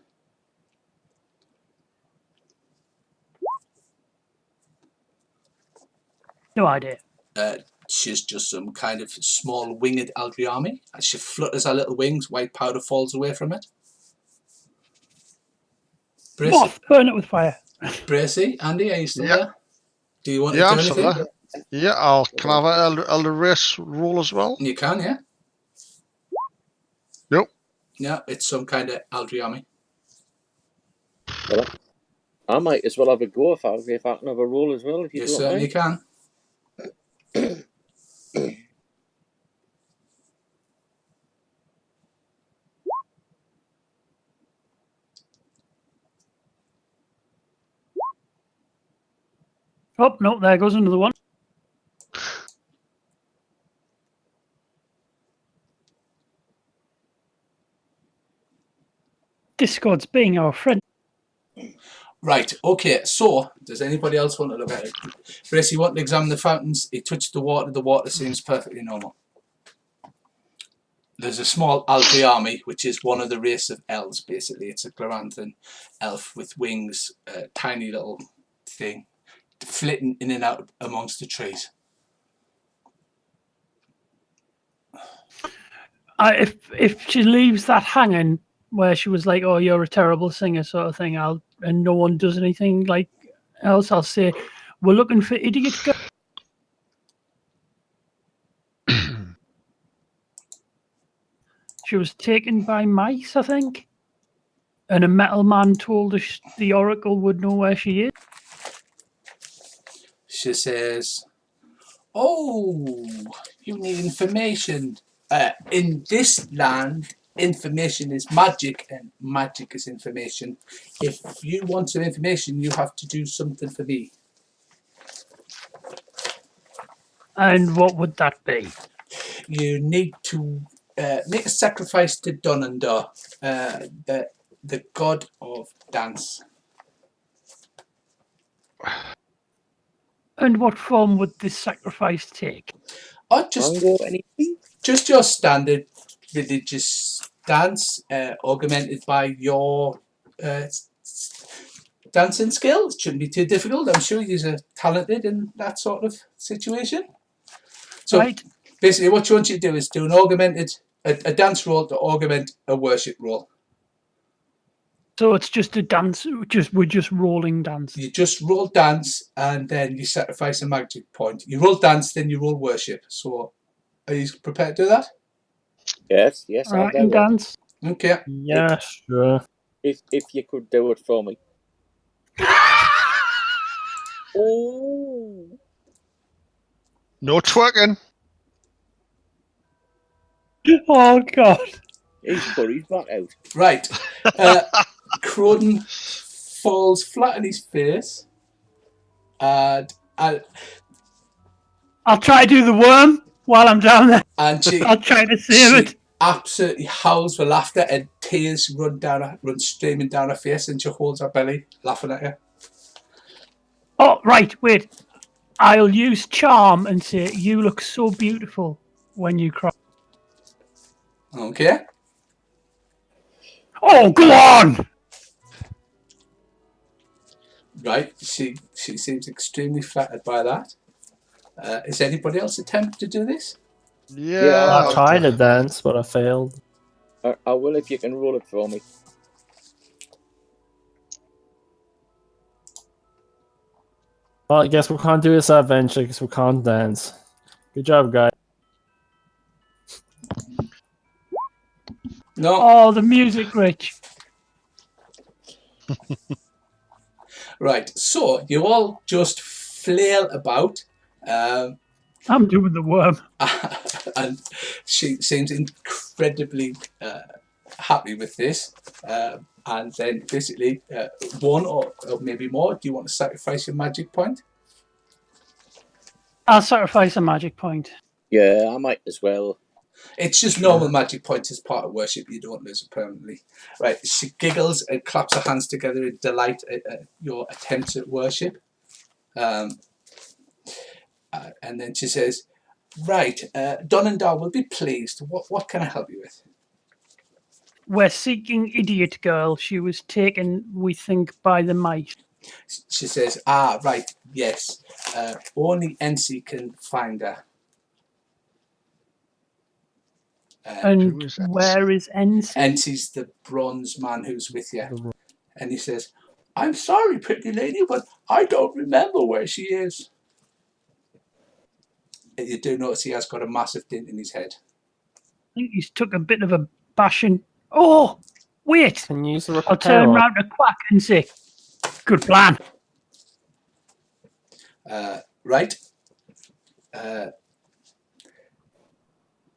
E: No idea.
A: She's just some kind of small winged Aldriami. As she flutters her little wings, white powder falls away from it. Bracy,
E: Moth, burn it with fire.
A: Bracy, Andy, are you still
C: Yeah.
A: there? Do you want
C: Yeah,
A: to
C: I'm
A: do
C: still
A: anything?
C: there. Yeah, can I have an elder race roll as well?
A: You can, yeah.
C: Nope.
A: Yeah, it's some kind of Aldriami.
D: Well, I might as well have a go if I can have a roll as well. If you
A: You
D: don't
A: certainly
D: mind.
A: can.
E: Oh, no, there goes another one. Discord's being our friend.
A: Right, okay, so does anybody else want to look at it? Bracy, you want to examine the fountains? He touched the water seems perfectly normal. There's a small Aldriami, which is one of the race of elves, basically. It's a Gloranthan elf with wings, a tiny little thing, flitting in and out amongst the trees.
E: If she leaves that hanging where she was like, "Oh, you're a terrible singer," sort of thing, and no one does anything like else, I'll say, "We're looking for idiot girl." She was taken by mice, I think. And a metal man told us the oracle would know where she is.
A: She says, "Oh, you need information. In this land, information is magic, and magic is information. If you want some information, you have to do something for me.
E: And what would that be?
A: You need to make a sacrifice to Donandar, the god of dance."
E: And what form would this sacrifice take?
A: Or just
D: Mango, anything?
A: just your standard religious dance, augmented by your dancing skills. Shouldn't be too difficult. I'm sure you're talented in that sort of situation. So
E: Right.
A: basically, what you want you to do is do an augmented a dance roll to augment a worship roll.
E: So it's just a dance. We're just rolling dance.
A: You just roll dance, and then you sacrifice a magic point. You roll dance, then you roll worship. So, are you prepared to do that?
D: Yes,
E: All
D: I'll
E: right,
D: do
E: and
D: it.
E: dance.
A: Okay.
B: Yeah, sure.
D: If you could do it for me. Oh,
C: No twerking.
E: Oh God!
D: he's put his back out.
A: Right. Croden falls flat on his face, and
E: I'll try to do the worm while I'm down there.
A: she
E: I'll try to save
A: she
E: it.
A: absolutely howls with laughter, and tears run streaming down her face, and she holds her belly, laughing at you.
E: Oh, right. Wait. I'll use charm and say, "You look so beautiful when you cry."
A: Okay.
E: Oh, go on!
A: Right. She seems extremely flattered by that. Is anybody else attempt to do this?
C: Yeah.
D: I'll
B: I tried to dance, but I failed.
D: I will if you can roll it for me.
B: Well, I guess we can't do this adventure because we can't dance. Good job, guys.
A: No.
E: Oh, the music, Rich.
A: Right. So you all just flail about.
E: I'm doing the worm.
A: And she seems incredibly happy with this. And then basically, one or maybe more, do you want to sacrifice your magic point?
E: I'll sacrifice a magic point.
D: Yeah, I might as well.
A: It's just normal magic points as part of worship. You don't lose it permanently. Right. She giggles and claps her hands together in delight at your attempts at worship. And then she says, "Right, Donandar will be pleased. What can I help you with?"
E: We're seeking Idiot Girl. She was taken, we think, by the mice.
A: She says, "Ah, right, yes. Only NC can find her."
E: And
C: Who is NC?
E: where is NC?
A: NC's the bronze man who's with you. And he says, "I'm sorry, pretty lady, but I don't remember where she is." And you do notice he has got a massive dent in his head.
E: I think he's took a bit of a bashing. Oh, wait.
B: Can you use the
E: I'll turn
B: repel?
E: round to Quack and say, "Good plan."
A: Right.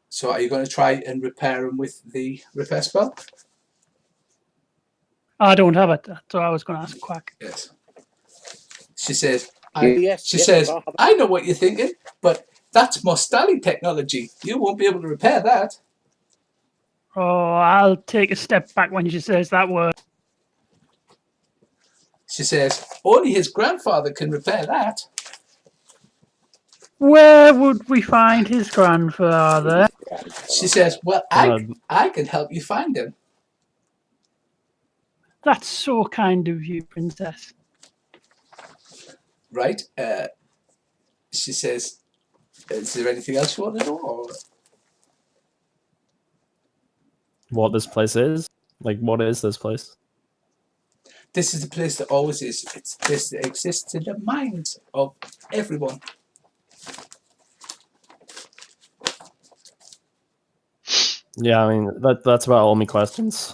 A: So are you going to try and repair him with the repair spell?
E: I don't have it. So I was going to ask Quack.
A: Yes. She says,
D: Yes,
A: I know what you're thinking, but that's Mostali technology. You won't be able to repair that.
E: Oh, I'll take a step back when she says that word.
A: She says, only his grandfather can repair that.
E: Where would we find his grandfather?
A: She says, well, I can help you find him.
E: That's so kind of you, Princess.
A: Right. She says, is there anything else you want to know? Or?
B: What this place is? Like, what is this place?
A: This is the place that always is. It's a place that exists in the minds of everyone.
B: Yeah, I mean, that's about all my questions.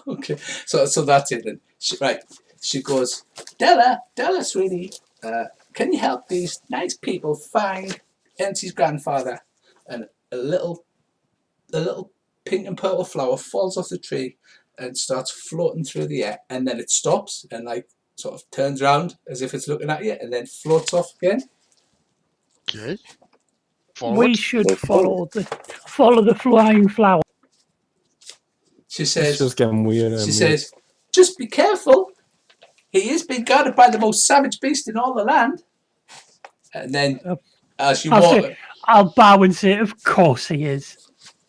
A: Okay, so that's it then. She goes, Della, sweetie, can you help these nice people find Auntie's grandfather? And a little pink and purple flower falls off the tree and starts floating through the air, and then it stops and like sort of turns around as if it's looking at you, and then floats off again.
C: Okay.
E: We should follow the flying flower.
A: She
B: It's
A: says,
B: just getting weirder.
A: she says, just be careful. He is being guarded by the most savage beast in all the land. And then, as you walk,
E: I'll bow and say, of course he is.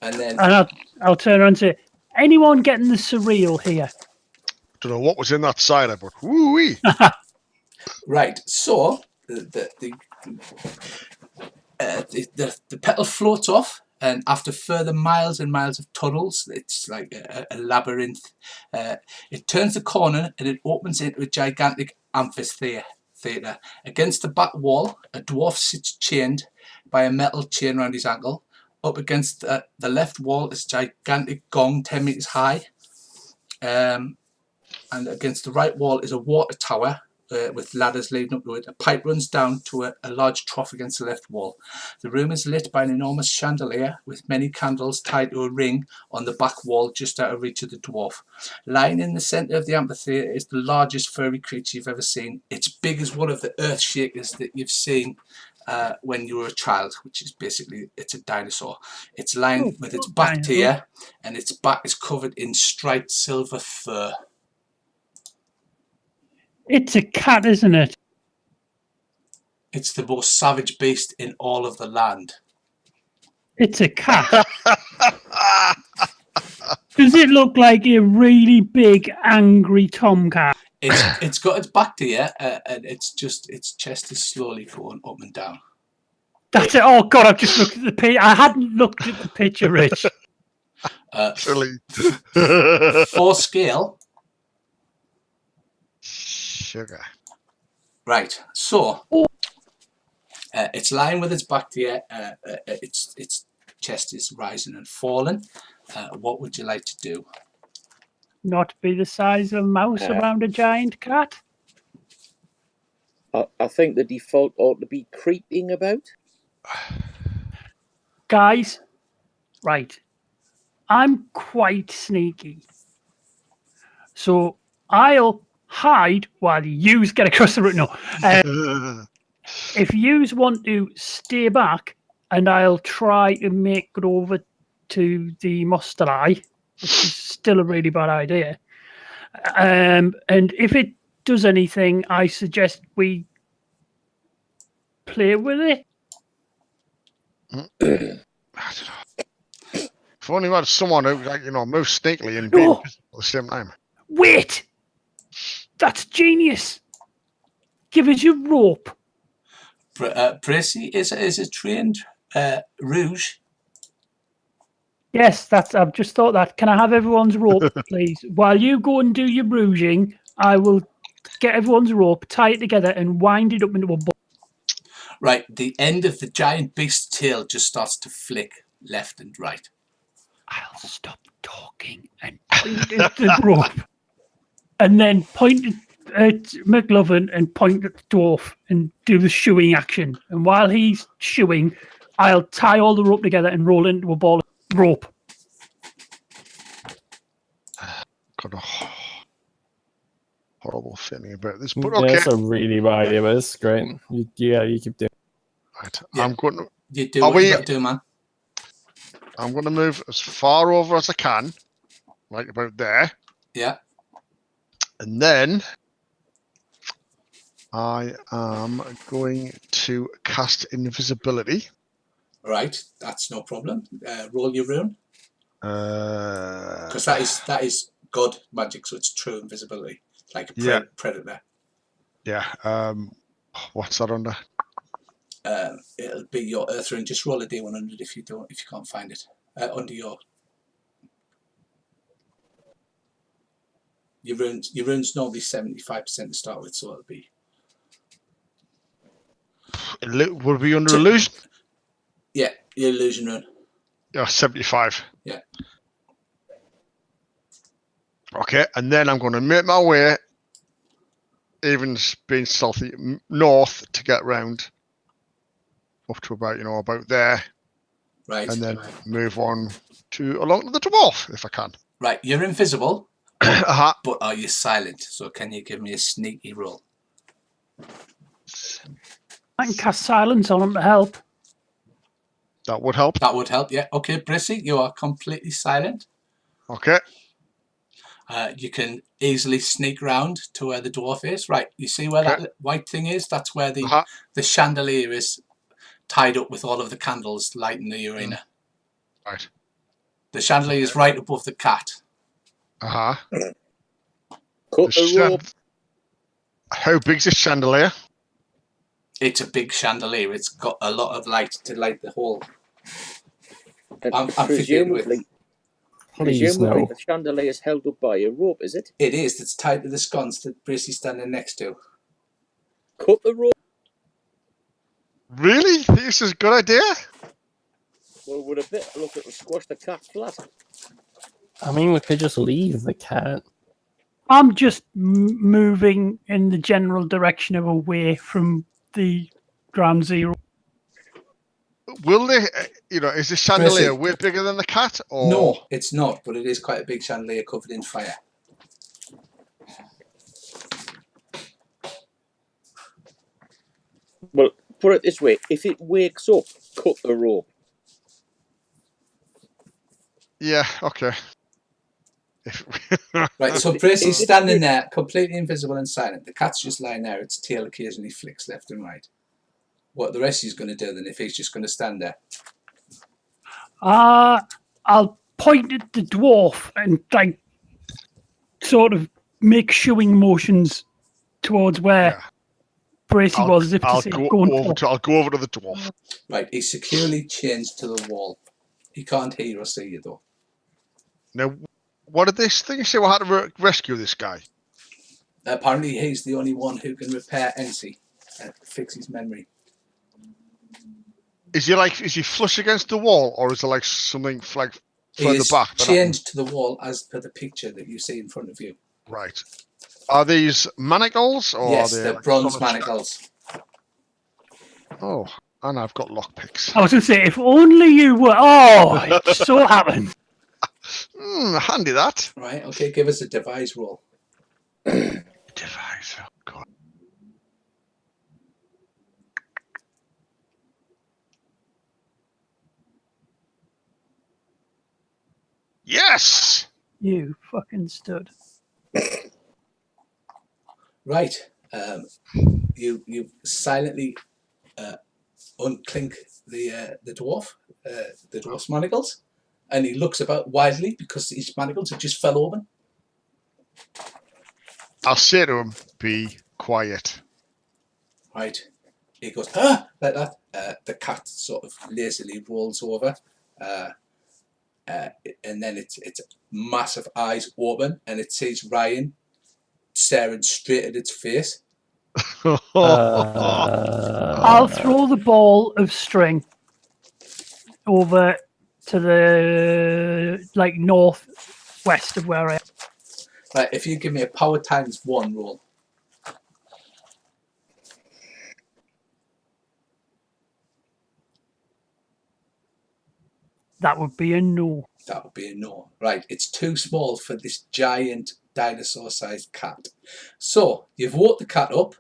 A: and then,
E: And I'll turn around and say, anyone getting the surreal here?
C: Don't know what was in that cider, but woo-wee.
A: right. So the petal floats off, and after further miles and miles of tunnels, it's like a labyrinth. It turns the corner and it opens into a gigantic amphitheatre. Against the back wall, a dwarf sits chained by a metal chain around his ankle. Up against the left wall is a gigantic gong 10 meters high. And against the right wall is a water tower with ladders leading up to it. A pipe runs down to a large trough against the left wall. The room is lit by an enormous chandelier with many candles tied to a ring on the back wall just out of reach of the dwarf. Lying in the centre of the amphitheatre is the largest furry creature you've ever seen. It's big as one of the earth shakers that you've seen when you were a child, which is basically, it's a dinosaur. It's lying with its back to you, and its back is covered in striped silver fur.
E: It's a cat, isn't it?
A: It's the most savage beast in all of the land.
E: It's a cat. Does it look like a really big, angry tomcat?
A: It's got its back to you, and its chest is slowly going up and down.
E: That's it. Oh God, I've just looked at the picture. I hadn't looked at the picture, Rich.
C: Silly.
A: For scale.
C: Sugar.
A: Right, so it's lying with its back to you. Its chest is rising and falling. What would you like to do?
E: Not be the size of a mouse around a giant cat?
D: I think the default ought to be creeping about.
E: Guys, right. I'm quite sneaky. So I'll hide while yous get across the room. No. If yous want to stay back, and I'll try to make it over to the Mosterai, which is still a really bad idea. And if it does anything, I suggest we play with it.
C: I don't know. If only we had someone who, like, moves sneakily and being at the same time.
E: Wait! That's genius! Give us your rope.
A: Bracey is a trained rouge.
E: Yes, I've just thought that. Can I have everyone's rope, please? While you go and do your rouging, I will get everyone's rope, tie it together, and wind it up into a ball.
A: Right, the end of the giant beast's tail just starts to flick left and right.
E: I'll stop talking and point at the rope. And then point at McLovin and point at the dwarf and do the shoeing action. And while he's shoeing, I'll tie all the rope together and roll into a ball of rope.
C: Got a horrible feeling about this, but okay.
B: That's a really bad idea, but it's great. You keep doing it.
C: Right,
A: Yeah.
C: I'm going to.
A: You do what you got to do, man.
C: I'm going to move as far over as I can, like about there.
A: Yeah.
C: And then I am going to cast invisibility.
A: Right, that's no problem. Roll your rune. Because that is god magic, so it's true invisibility, like a predator.
C: Yeah. What's that under?
A: It'll be your earth rune. Just roll a d100 if you can't find it under your runes. Your runes normally 75% to start with, so it'll be.
C: Would it be under illusion?
A: Yeah, your illusion rune.
C: Yeah, 75.
A: Yeah.
C: Okay, and then I'm going to make my way, even being stealthy, north to get round up to about, about there,
A: Right.
C: and then move on along to the dwarf if I can.
A: Right, you're invisible,
C: Uh-huh.
A: but are you silent? So can you give me a sneaky roll?
E: I can cast silence on him to help.
C: That would help.
A: That would help, yeah. Okay, Brissy, you are completely silent.
C: Okay.
A: You can easily sneak round to where the dwarf is. Right, you see where that white thing is? That's where the chandelier is tied up with all of the candles lighting the arena.
C: Right.
A: The chandelier is right above the cat.
C: Uh-huh.
D: Cut the rope.
C: How big's this chandelier?
A: It's a big chandelier. It's got a lot of light to light the whole. I'm figuring with.
E: Presumably
D: the chandelier is held up by a rope, is it?
A: It is. It's tied to the sconce that Brissy's standing next to.
D: Cut the rope.
C: Really? This is a good idea?
D: Well, with a bit of luck, it'll squash the cat flat.
B: I mean, we could just leave the cat.
E: I'm just moving in the general direction of away from the ground zero.
C: Will they, is the chandelier
A: Brissy.
C: way bigger than the cat? Or?
A: No, it's not, but it is quite a big chandelier covered in fire.
D: Well, put it this way. If it wakes up, cut the rope.
C: Yeah, okay.
A: Right, so Brissy's standing there, completely invisible and silent. The cat's just lying there. Its tail occasionally flicks left and right. What the rest is going to do then if he's just going to stand there?
E: I'll point at the dwarf and sort of make shooing motions towards where Bracy was, as if to say,
C: I'll go over to the dwarf.
A: Right, he's securely chained to the wall. He can't hear or see you though.
C: Now, what did this thing say? We had to rescue this guy.
A: Apparently, he's the only one who can repair NC and fix his memory.
C: Is he flush against the wall, or is there like something further
A: He
C: back?
A: is chained to the wall as per the picture that you see in front of you.
C: Right. Are these manacles, or
A: yes,
C: are they
A: they're bronze manacles.
C: Oh, and I've got lockpicks.
E: I was going to say, if only you were. Oh, it so happened.
C: Handy that.
A: Right, okay, give us a devise roll.
C: Devise, oh god. Yes!
E: You fucking stood.
A: Right, you silently unclink the dwarf's manacles, and he looks about wildly because his manacles have just fell open.
C: I'll say to him, be quiet.
A: Right, he goes, like that. The cat sort of lazily rolls over, and then its massive eyes open, and it sees Ryan staring straight at its face.
E: I'll throw the ball of string over to the northwest of where I am.
A: Right, if you give me a power times 1 roll.
E: That would be a no.
A: That would be a no. Right, it's too small for this giant dinosaur-sized cat. So, you've woke the cat up.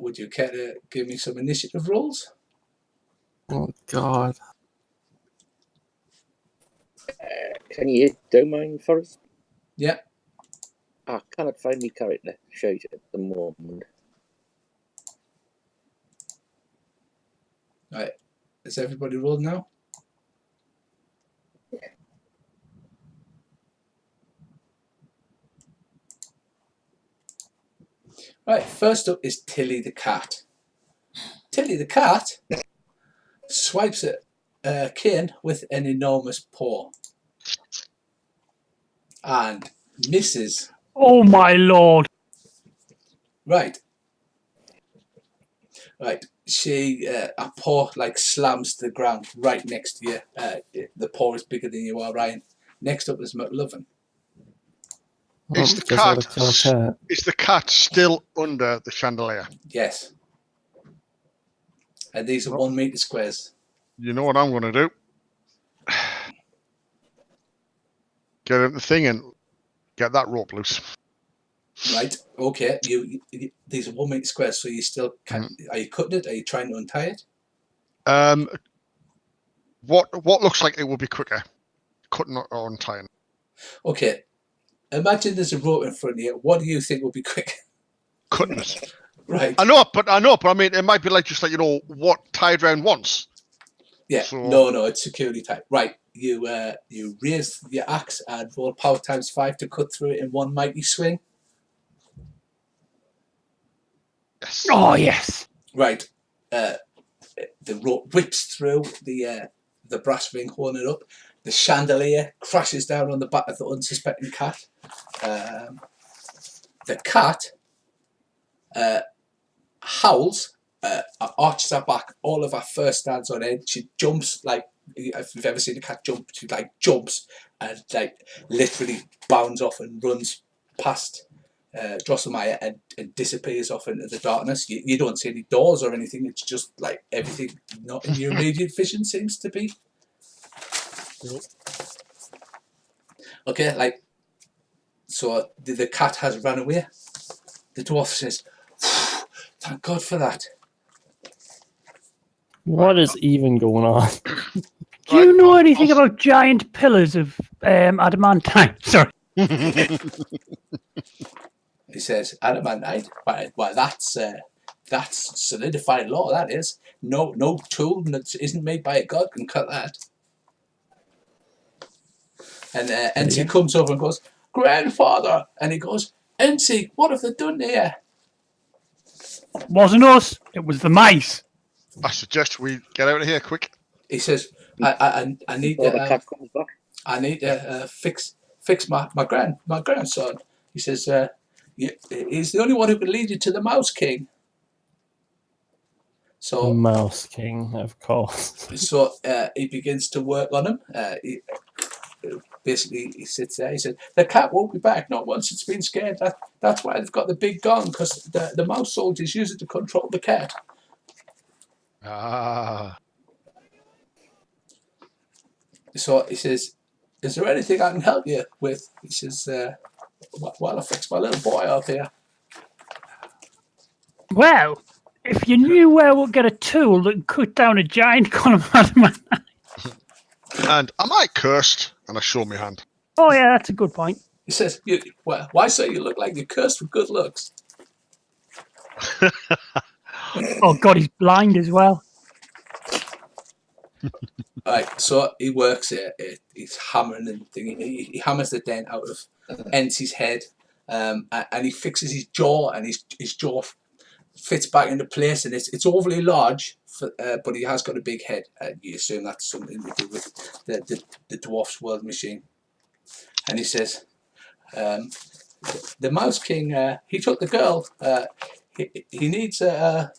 A: Would you care to give me some initiative rolls?
B: Oh, God.
D: Can you do mine for us?
A: Yeah.
D: I cannot find my character sheet at the moment.
A: Right, is everybody rolled now? Right, first up is Tilly the cat. Tilly the cat swipes at Kane with an enormous paw and misses.
E: Oh my lord.
A: Right. She, a paw slams to the ground right next to you. The paw is bigger than you are, Ryan. Next up is McLovin.
C: Is the
B: Guess I gotta
C: cat
B: kill a cat.
C: is the cat still under the chandelier?
A: Yes. And these are 1 meter squares.
C: You know what I'm going to do? Get in the thing and get that rope loose.
A: Right. Okay. You these are 1 meter squares, so you still can. Are you cutting it? Are you trying to untie it?
C: What looks like it will be quicker, cutting or untying?
A: Okay. Imagine there's a rope in front of you. What do you think will be quicker?
C: Cutting it.
A: Right.
C: I know, but I mean, it might be like just like what tied round once.
A: Yeah.
C: So-
A: No, it's securely tight. Right. You raise your axe and roll power times 5 to cut through it in one mighty swing.
C: Yes.
E: Oh, yes.
A: Right. The rope whips through the brass ring holding it up. The chandelier crashes down on the back of the unsuspecting cat. The cat howls, arches her back. All of her fur stands on end. She jumps like, if you've ever seen a cat jump, she like jumps and like literally bounds off and runs past Drosselmeyer and disappears off into the darkness. You don't see any doors or anything. It's just like everything not in your immediate vision seems to be. Okay, like, so the cat has run away. The dwarf says, thank God for that.
B: What is even going on?
E: Do you know anything about giant pillars of adamantine? Sorry.
A: He says, adamantite? Well, that's solidified law, that is. No tool that isn't made by a god can cut that. And Ensi comes over and goes, grandfather! And he goes, Ensi, what have they done here?
E: Wasn't us. It was the mice.
C: I suggest we get out of here quick.
A: He says, I need
D: Before the
A: to
D: cat comes back.
A: I need to fix my grandson. He says, he's the only one who can lead you to the Mouse King. So
B: Mouse King, of course.
A: So he begins to work on him. Basically, he sits there. He said, "The cat won't be back. Not once it's been scared. That's why they've got the big gun, because the mouse soldiers use it to control the cat."
C: Ah.
A: So he says, "Is there anything I can help you with?" He says, "Well, I fixed my little boy up here."
E: Well, if you knew where we'll get a tool that can cut down a giant column of adamantine.
C: And am I cursed? And I show my hand.
E: Oh, yeah, that's a good point.
A: He says, well, "Why so you look like you're cursed with good looks?"
E: Oh, God, he's blind as well.
A: Right, so he works it. He's hammering and thing. He hammers the dent out of Ensi's head, and he fixes his jaw, and his jaw fits back into place, and it's overly large, but he has got a big head. You assume that's something to do with the dwarf's world machine. And he says, "The Mouse King, he took the girl. He needs a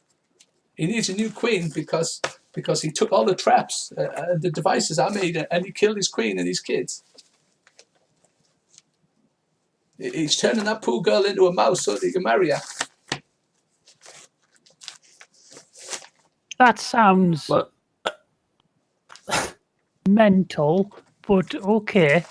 A: new queen because he took all the traps and the devices I made, and he killed his queen and his kids. He's turning that poor girl into a mouse so that he can marry her."
E: That sounds mental, but okay.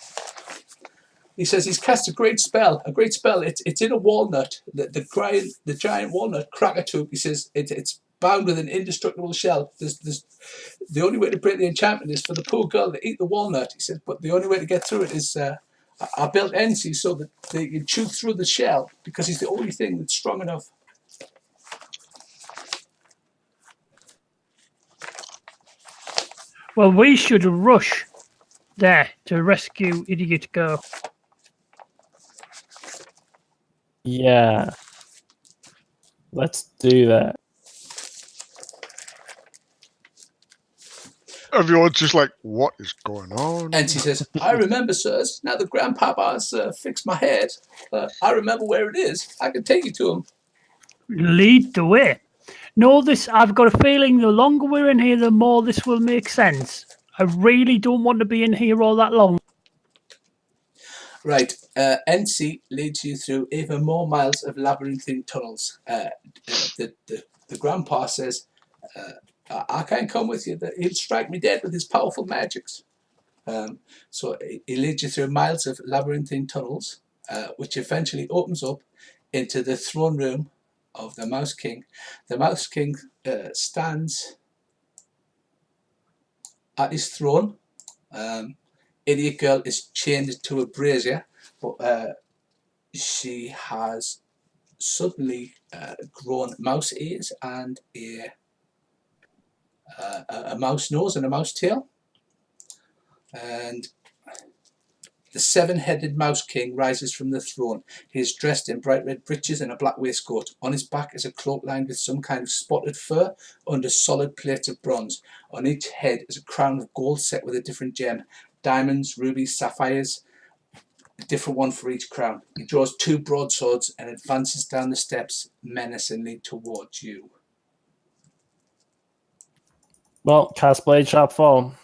A: He says he's cast a great spell. It's in a walnut, the giant walnut Krakatoop. He says it's bound with an indestructible shell. There's the only way to break the enchantment is for the poor girl to eat the walnut. He says, but the only way to get through it is I built Ensi so that they can chew through the shell, because he's the only thing that's strong enough.
E: Well, we should rush there to rescue Idiot Girl.
B: Yeah. Let's do that.
C: Everyone's just like, what is going on?
A: And he says, "I remember, sirs. Now that Grandpapa's fixed my head, I remember where it is. I can take you to him."
E: Lead the way. Know this, I've got a feeling the longer we're in here, the more this will make sense. I really don't want to be in here all that long.
A: Right. NC leads you through even more miles of labyrinthine tunnels. The grandpa says, I can't come with you. He'll strike me dead with his powerful magics. So he leads you through miles of labyrinthine tunnels, which eventually opens up into the throne room of the Mouse King. The Mouse King stands at his throne. Idiot Girl is chained to a brazier, but she has suddenly grown mouse ears and a mouse nose and a mouse tail. And the seven-headed Mouse King rises from the throne. He is dressed in bright red breeches and a black waistcoat. On his back is a cloak lined with some kind of spotted fur under solid plates of bronze. On each head is a crown of gold set with a different gem. Diamonds, rubies, sapphires, a different one for each crown. He draws two broadswords and advances down the steps menacingly towards you.
B: Well, cast Blade Sharp Fall.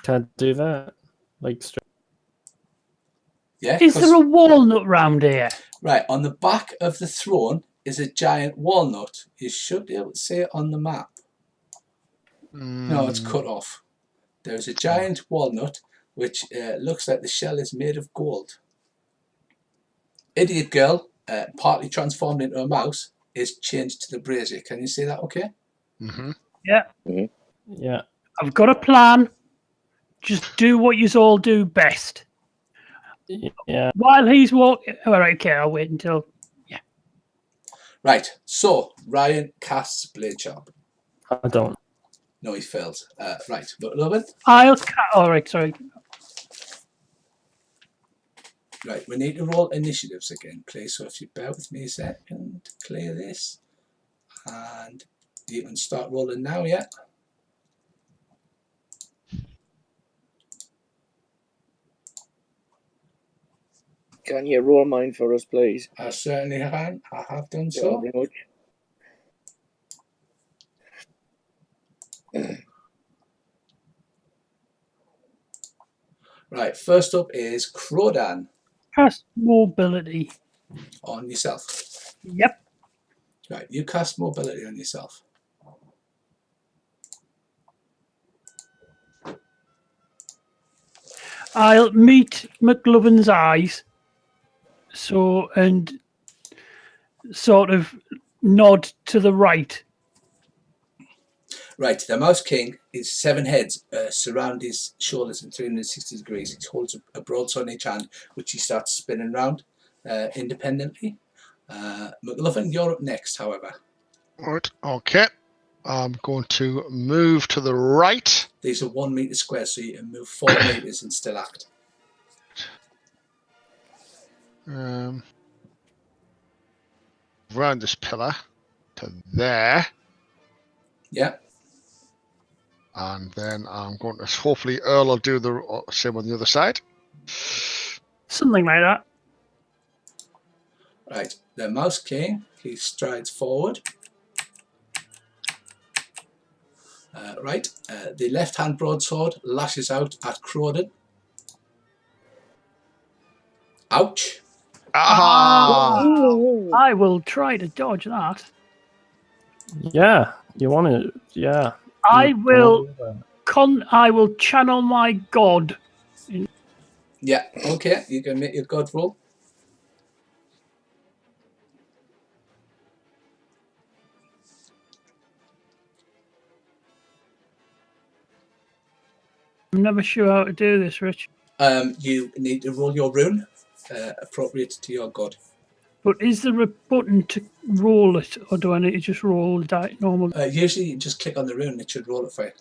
B: Can't do that. Like,
A: Yeah.
E: Is there a walnut round here?
A: Right, on the back of the throne is a giant walnut. You should be able to see it on the map. No, it's cut off. There's a giant walnut which looks like the shell is made of gold. Idiot Girl, partly transformed into a mouse, is chained to the brazier. Can you see that okay?
C: Mm-hmm.
E: Yeah.
D: Mm-hmm.
B: yeah.
E: I've got a plan. Just do what you all do best.
B: Yeah.
E: While he's walking... All right, okay, I'll wait until... Yeah.
A: Right, so Ryan casts Blade Sharp.
B: I don't.
A: No, he fails. Right, but Lovin?
E: All right, sorry.
A: Right, we need to roll initiatives again, please. So if you bear with me a second to clear this. And you can start rolling now, yeah?
D: Can you roll mine for us, please?
A: I certainly can. I have done
D: Thank
A: so.
D: you very much.
A: Right, first up is Crodan
E: Cast mobility.
A: on yourself.
E: Yep.
A: Right, you cast mobility on yourself.
E: I'll meet McLovin's eyes. So, and sort of nod to the right.
A: Right, the Mouse King is 7 heads surround his shoulders in 360 degrees. He holds a broadsword in each hand, which he starts spinning round independently. McLovin, you're up next, however.
C: Right, okay. I'm going to move to the right.
A: These are 1 metre squares, so you can move 4 metres and still act.
C: Around this pillar to there.
A: Yeah.
C: And then I'm going to, hopefully Earl will do the same on the other side.
E: Something like that.
A: Right, the Mouse King, he strides forward. Right, the left-hand broadsword lashes out at Croden. Ouch.
C: Ah!
E: I will try to dodge that.
B: Yeah. You want to... Yeah.
E: I will channel my god.
A: Yeah, okay, you can make your god roll.
E: I'm never sure how to do this, Rich.
A: You need to roll your rune appropriate to your god.
E: But is there a button to roll it, or do I need to just roll the die normal?
A: Usually you just click on the rune and it should roll it for you.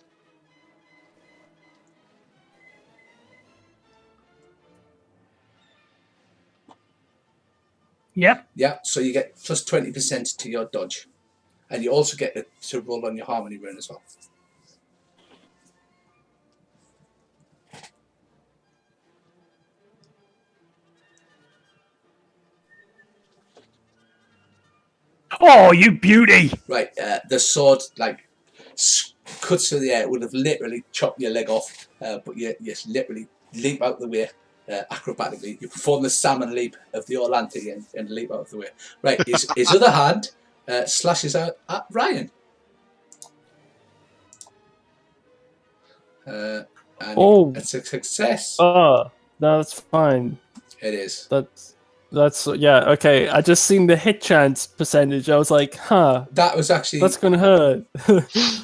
E: Yep.
A: Yeah, so you get plus 20% to your dodge. And you also get to roll on your harmony rune as well.
E: Oh, you beauty!
A: Right, the sword cuts through the air. It would have literally chopped your leg off, but you literally leap out the way acrobatically. You perform the salmon leap of the Orlanthi and leap out of the way. Right, his other hand slashes out at Ryan. And it's a success.
B: Oh, no, that's fine.
A: It is.
B: That's yeah, okay. I just seen the hit chance percentage. I was like, huh.
A: That was actually...
B: That's gonna hurt.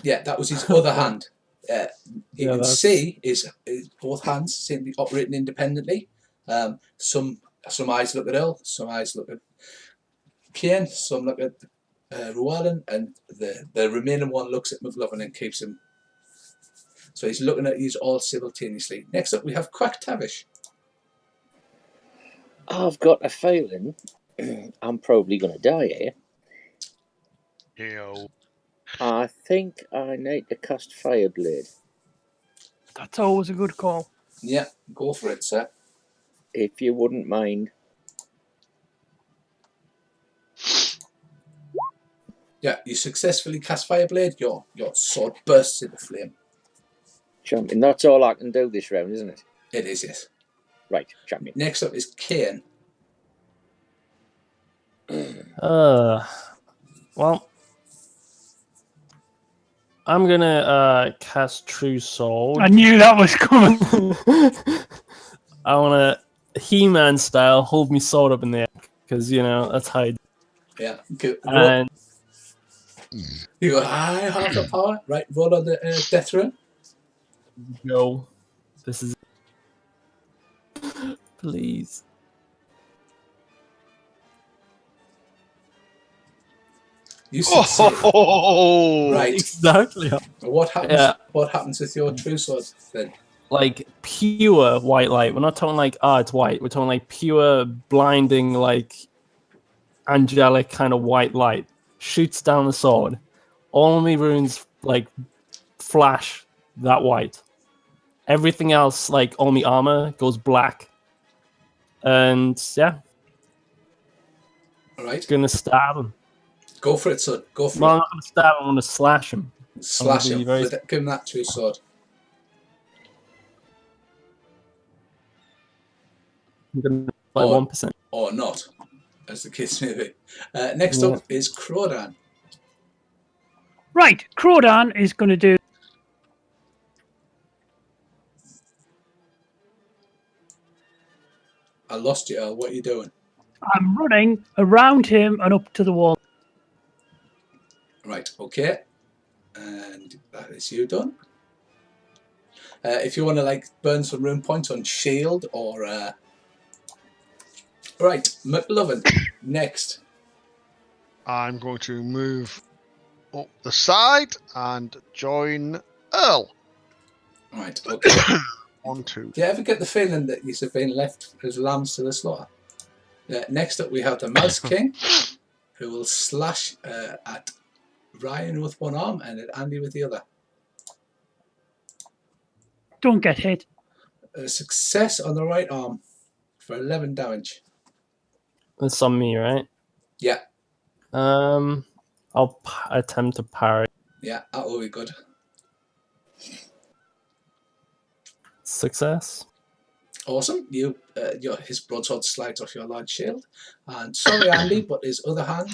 A: Yeah, that was his other hand. You can
B: that's...
A: see his both hands seem to be operating independently. Some eyes look at Earl, some eyes look at Kane, some look at Rualan, and the remaining one looks at McLovin and keeps him. So he's looking at these all simultaneously. Next up, we have Quack Tavish.
D: I've got a feeling I'm probably going to die here.
C: Yo.
D: I think I need to cast Fireblade.
E: That's always a good call.
A: Yeah, go for it, sir.
D: If you wouldn't mind.
A: Yeah, you successfully cast Fireblade. Your sword bursts into flame.
D: Champion. That's all I can do this round, isn't it?
A: It is, yes.
D: Right, champion.
A: Next up is Kane.
B: Well, I'm gonna cast True Sword.
E: I knew that was coming.
B: I wanna He-Man style hold me sword up in the air because you know that's how.
A: Yeah, good.
B: And
A: You go, I have the power. Right, roll on the death rune.
B: go. This is. Please.
A: You succeed. Right.
B: Exactly.
A: What happens?
B: Yeah.
A: What happens with your true sword then?
B: Like pure white light. We're not talking like it's white. We're talking like pure blinding, like angelic kind of white light shoots down the sword. All of my runes like flash that white. Everything else, like all my armor, goes black. And yeah,
A: All right.
B: Gonna stab him.
A: Go for it, son. Go for
B: Well, I'm
A: it.
B: not gonna stab him. I'm gonna slash him.
A: Slash him.
B: very-
A: Give him that true sword.
B: I'm gonna like 1%.
A: Or not, as the case may be. Next up is Crodan.
E: Right, Crodan is going to do.
A: I lost you, Earl. What are you doing?
E: I'm running around him and up to the wall.
A: Right, okay. And that is you done. If you want to like burn some rune points on shield or right, McLovin, next.
C: I'm going to move up the side and join Earl.
A: Right, okay.
C: 1, 2.
A: Do you ever get the feeling that you've been left as lambs to the slaughter? Next up, we have the Mouse King, who will slash at Ryan with one arm and at Andy with the other.
E: Don't get hit.
A: A success on the right arm for 11 damage.
B: That's on me, right?
A: Yeah,
B: I'll attempt to parry.
A: yeah, that will be good.
B: Success.
A: Awesome. His broadsword slides off your large shield. And sorry, Andy, but his other hand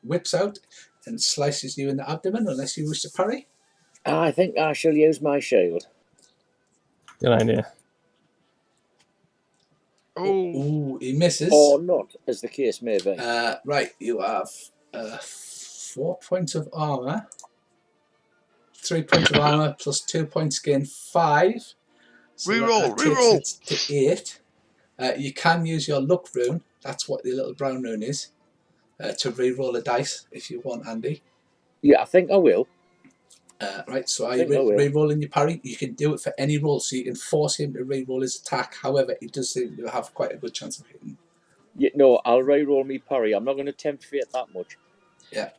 A: whips out and slices you in the abdomen unless you wish to parry.
D: I think I shall use my shield.
B: Good idea.
A: Ooh, he misses.
D: Or not, as the case may be.
A: Right, you have 4 points of armor. 3 points of armor plus 2 points gain 5. So
C: Reroll,
A: that takes
C: reroll.
A: it to 8. You can use your luck rune. That's what the little brown rune is. To re-roll a dice if you want, Andy.
D: Yeah, I think I will.
A: Right, so are you re-rolling your parry? You can do it for any roll, so you can force him to re-roll his attack. However, he does seem to have quite a good chance of hitting.
D: Yeah, no, I'll re-roll me parry. I'm not going to tempt fate that much.
A: Yeah.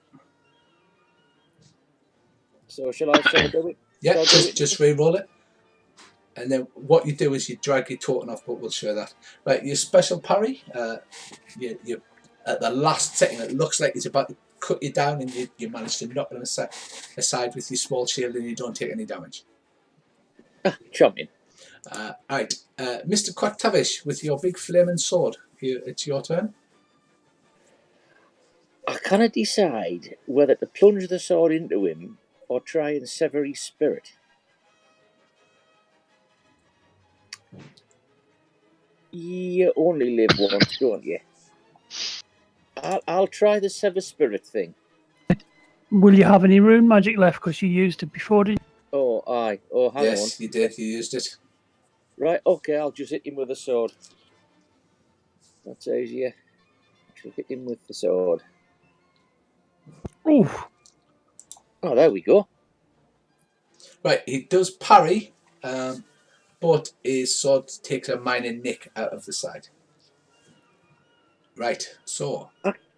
D: So shall I do it?
A: Yeah, just re-roll it. And then what you do is you drag your token off, but we'll show that. Right, your special parry, you at the last second, it looks like he's about to cut you down, and you manage to knock him aside with your small shield, and you don't take any damage.
D: Champion.
A: Right, Mr. Quactavish, with your big flaming sword, it's your turn.
D: I cannot decide whether to plunge the sword into him or try and sever his spirit. You only live once, don't you? I'll try the sever spirit thing.
E: Will you have any rune magic left? Because you used it before, didn't you?
D: Oh, aye. Oh, hang on.
A: Yes, you did. You used it.
D: Right, okay, I'll just hit him with a sword. That's easier. I shall hit him with the sword.
E: Oof.
D: Oh, there we go.
A: Right, he does parry, but his sword takes a minor nick out of the side. Right, so.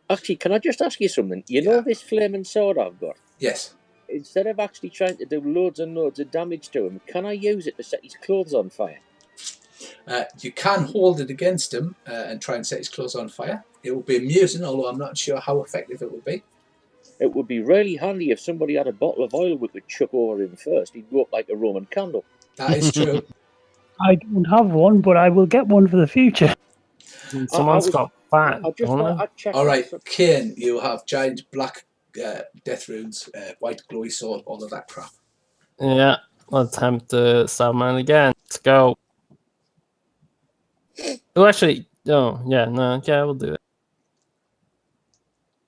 D: Actually, can I just ask you something? You know this flaming sword I've got?
A: Yes.
D: Instead of actually trying to do loads and loads of damage to him, can I use it to set his clothes on fire?
A: You can hold it against him and try and set his clothes on fire. It would be amusing, although I'm not sure how effective it would be.
D: It would be really handy if somebody had a bottle of oil we could chuck over him first. He'd go up like a Roman candle.
A: That is true.
E: I don't have one, but I will get one for the future.
B: Someone's got fat.
D: I just thought I'd check.
A: All right, Kane, you have giant black death runes, white glowy sword, all of that crap.
B: Yeah, I'll attempt to summon again. Let's go. Oh, actually, oh, yeah, no, yeah, we'll do it.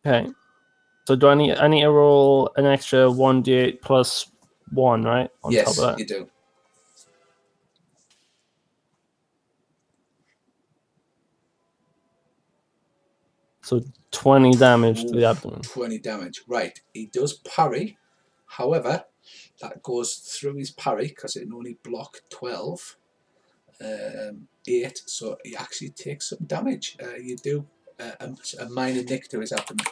B: Okay. So do I need to roll an extra 1d8 plus 1, right? On
A: Yes,
B: top of that.
A: you do.
B: So 20 damage to the abdomen.
A: 20 damage. Right, he does parry. However, that goes through his parry because it can only block 12. 8, so he actually takes some damage. You do a minor nick to his abdomen.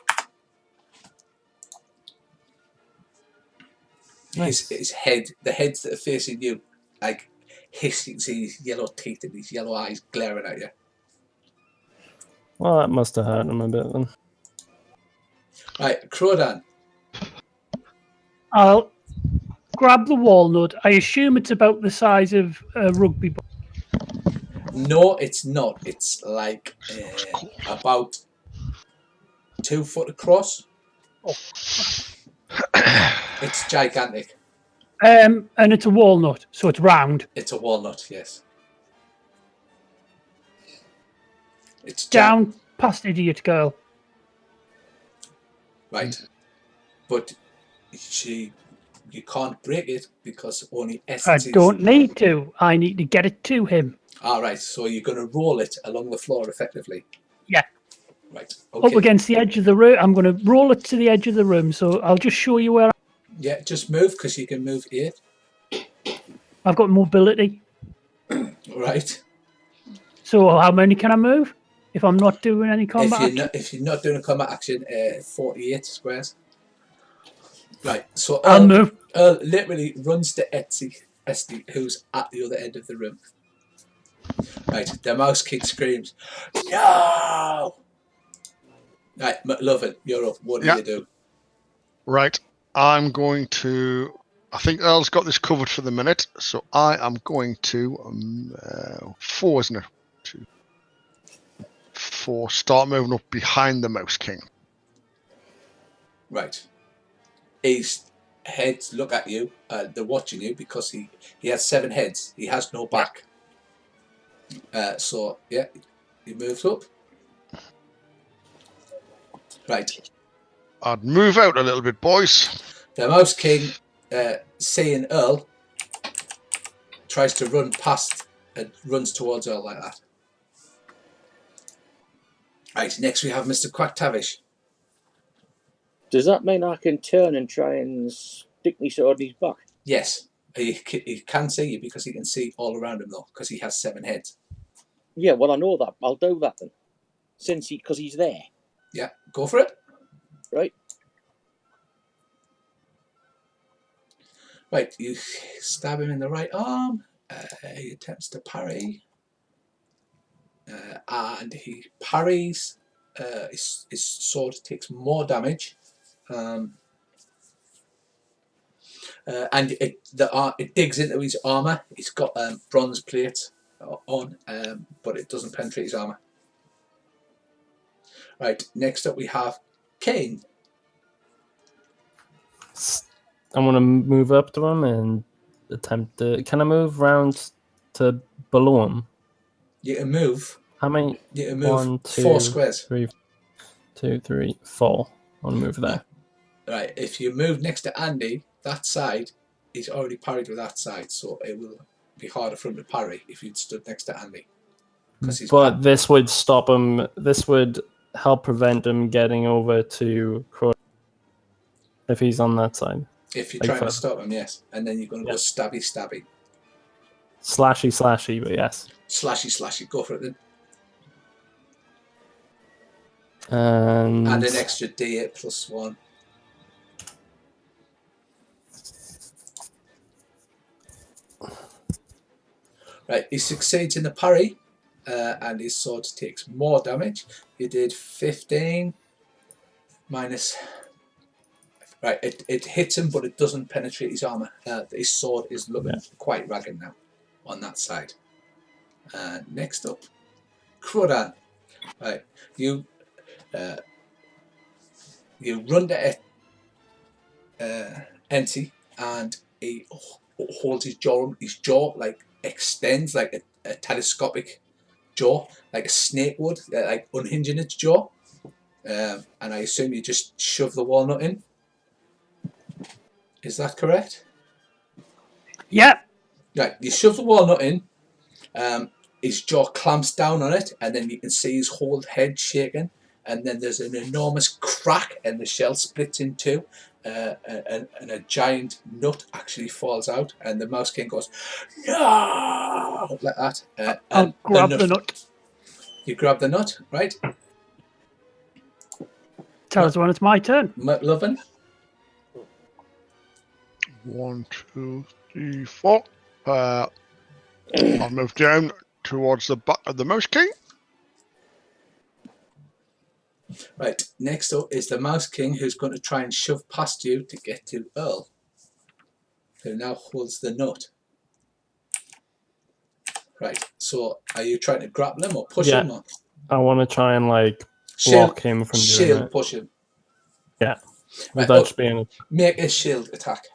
B: Nice.
A: His head, the heads that are facing you, like hiss. You can see his yellow teeth and his yellow eyes glaring at you.
B: Well, that must have hurt him a bit then.
A: Right, Crodan.
E: I'll grab the walnut. I assume it's about the size of a rugby ball.
A: No, it's not. It's like about 2 foot across.
E: Oh.
A: It's gigantic.
E: And it's a walnut, so it's round.
A: It's a walnut, yes. It's
E: Down past idiot girl.
A: Right. But you can't break it because only
E: I
A: essences.
E: don't need to. I need to get it to him.
A: All right, so you're going to roll it along the floor effectively.
E: Yeah.
A: Right. Okay.
E: Up against the edge of the room. I'm going to roll it to the edge of the room. So I'll just show you where.
A: Yeah, just move because you can move 8.
E: I've got mobility.
A: Right.
E: So how many can I move if I'm not doing any combat action?
A: If you're not doing a combat action, 48 squares. Right. So
E: I'll move.
A: Earl literally runs to Esty, who's at the other end of the room. Right. The mouse king screams, "No!" Right, McLovin, you're up. What do you do?
C: Right. I'm going to. I think Earl's got this covered for the minute, so I am going to 4, isn't it? 2, 4. Start moving up behind the Mouse King.
A: Right. His heads look at you. They're watching you because he has 7 heads. He has no back. So yeah, he moves up. Right.
C: I'd move out a little bit, boys.
A: The Mouse King, seeing Earl, tries to run past and runs towards Earl like that. Right, next we have Mr. Quactavish.
D: Does that mean I can turn and try and stick my sword in his back?
A: Yes, he can see you because he can see all around him though, because he has 7 heads.
D: Yeah, well, I know that. I'll do that then. Because he's there.
A: Yeah, go for it.
D: Right.
A: Right, you stab him in the right arm. He attempts to parry. And he parries. His sword takes more damage. And it digs into his armor. He's got bronze plates on, but it doesn't penetrate his armor. Right, next up we have Kane.
B: I want to move up to him and attempt to. Can I move round to below him?
A: You can move.
B: How many?
A: You can move
B: 1, 2,
A: 4 squares.
B: 3, 2, 3, 4. I want to move there.
A: Right, if you move next to Andy, that side, he's already parried with that side, so it will be harder for him to parry if you'd stood next to Andy.
B: But this would stop him. This would help prevent him getting over to Crow if he's on that side.
A: If you're trying to stop him, yes. And then you're going to go stabby, stabby.
B: Slashy, slashy, but yes.
A: Slashy, slashy. Go for it then.
B: And
A: an extra D8 plus 1. Right, he succeeds in the parry, and his sword takes more damage. You did 15 minus. Right, it hits him, but it doesn't penetrate his armor. His sword is looking quite ragged now on that side. Next up, Krodan. Right, you run to Enti, and he holds his jaw. His jaw like extends like a telescopic jaw, like a snake would, like unhinging its jaw. And I assume you just shove the walnut in. Is that correct?
E: Yeah.
A: Right, you shove the walnut in. His jaw clamps down on it, and then you can see his whole head shaking. And then there's an enormous crack, and the shell splits in two, and a giant nut actually falls out, and the Mouse King goes, "No!" like that.
E: I'll grab the nut.
A: You grab the nut, right?
E: Tell us when it's my turn.
A: McLovin.
C: 1, 2, 3, 4. I'll move down towards the back of the Mouse King.
A: Right, next up is the Mouse King, who's going to try and shove past you to get to Earl, who now holds the nut. Right, so are you trying to grapple him or push him? Or?
B: I want to try and block him from doing it.
A: Push him.
B: Yeah,
A: right,
B: that's being
A: make a shield attack.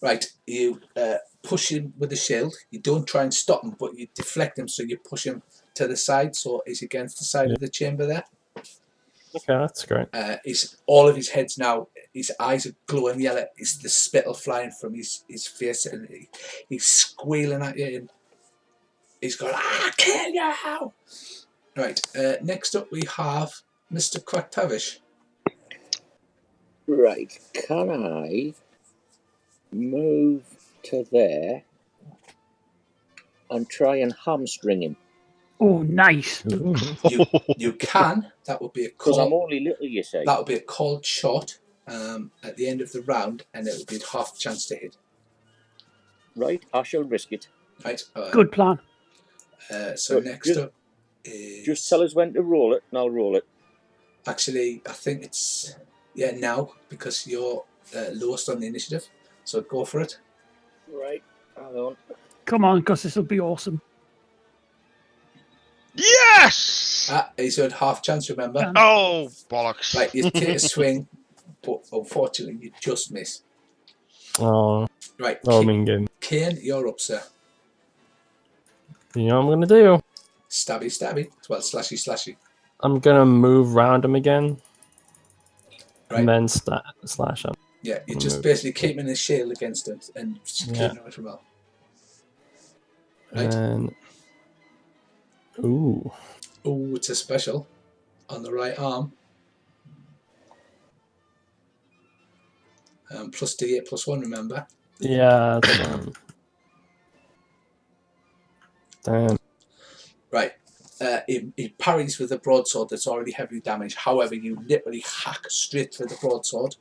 A: Right, you push him with the shield. You don't try and stop him, but you deflect him, so you push him to the side, so he's against the side of the chamber there.
B: Okay, that's great.
A: All of his head's now, his eyes are glowing yellow. It's the spittle flying from his face, and he's squealing at you, and he's going, "I'll kill you!" Right, next up we have Mr. Quactavish.
D: Right, can I move to there and try and hamstring him?
E: Oh, nice.
A: You can. That would be a call.
D: Because I'm only little, you say.
A: That would be a called shot at the end of the round, and it would be half chance to hit.
D: Right, I shall risk it.
A: Right.
E: Good plan.
A: So next up is...
D: Just tell us when to roll it, and I'll roll it.
A: Actually, I think it's... Yeah, now, because you're lowest on the initiative. So go for it.
D: Right, hang on.
E: Come on, because this will be awesome.
C: Yes!
A: He's had half chance, remember?
C: Oh, bollocks.
A: Right, you take a swing, but unfortunately you just miss.
B: Oh,
A: right.
B: game.
A: Kane, you're up, sir.
B: You know what I'm going to do?
A: Stabby, stabby. Well, slashy, slashy.
B: I'm going to move round him again.
A: Right.
B: And then slash him.
A: Yeah, you're just basically keeping a shield against him and just keeping it from out. Right.
B: And... Ooh,
A: it's a special on the right arm. Plus D8 plus 1, remember?
B: Yeah. Damn.
A: Right. He parries with a broadsword that's already heavily damaged. However, you literally hack straight through the broadsword.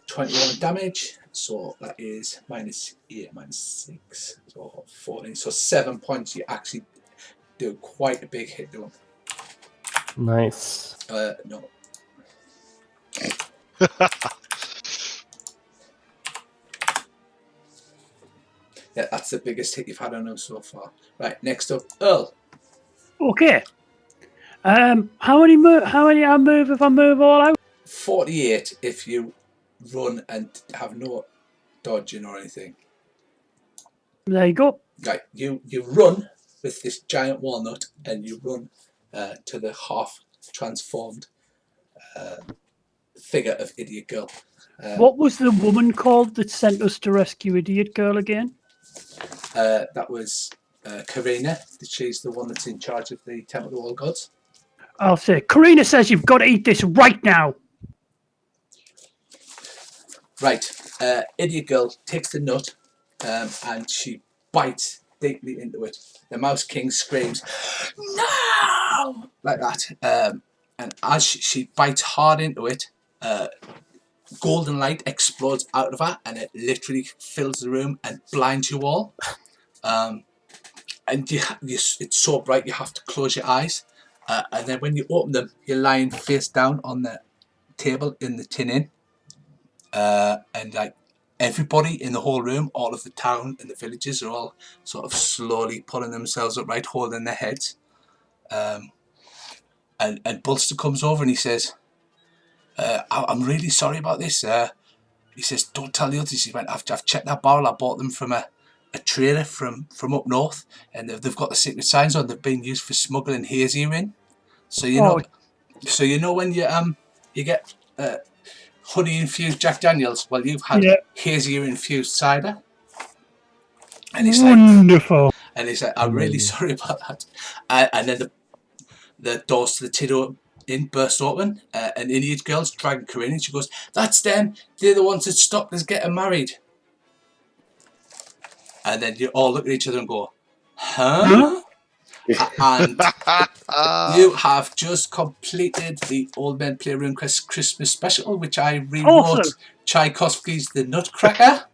A: 21 damage. So that is minus 8, minus 6. So 14. So 7 points. You actually do quite a big hit to him.
B: Nice.
A: No. Yeah, that's the biggest hit you've had on him so far. Right, next up, Earl.
E: Okay. How many I move if I move all out?
A: 48 if you run and have no dodging or anything.
E: There you go.
A: Right, you run with this giant walnut and you run to the half transformed figure of Idiot Girl.
E: What was the woman called that sent us to rescue Idiot Girl again?
A: That was Karina. She's the one that's in charge of the Temple of All Gods.
E: I'll say, Karina says you've got to eat this right now.
A: Right, Idiot Girl takes the nut and she bites deeply into it. The Mouse King screams, "No!" like that. And as she bites hard into it, golden light explodes out of her and it literally fills the room and blinds you all. And it's so bright you have to close your eyes. And then when you open them, you're lying face down on the table in the tin inn. And like everybody in the whole room, all of the town and the villages are all sort of slowly pulling themselves upright, holding their heads. And Bolster comes over and he says, I'm really sorry about this. He says, don't tell the others. He went, I've checked that barrel. I bought them from a trader from up north, and they've got the secret signs on. They've been used for smuggling hazy in. So you know when you get honey infused Jack Daniels. Well, you've had hazy infused cider. And he's
E: wonderful.
A: And he's like, I'm really sorry about that. And then the doors to the tin inn burst open, and Idiot Girl's dragging Karina, and she goes, "That's them. They're the ones that stopped us getting married." And then you all look at each other and go, "Huh?" And you have just completed the Old Men Play Runequest Christmas special, which I rewrote Tchaikovsky's The Nutcracker.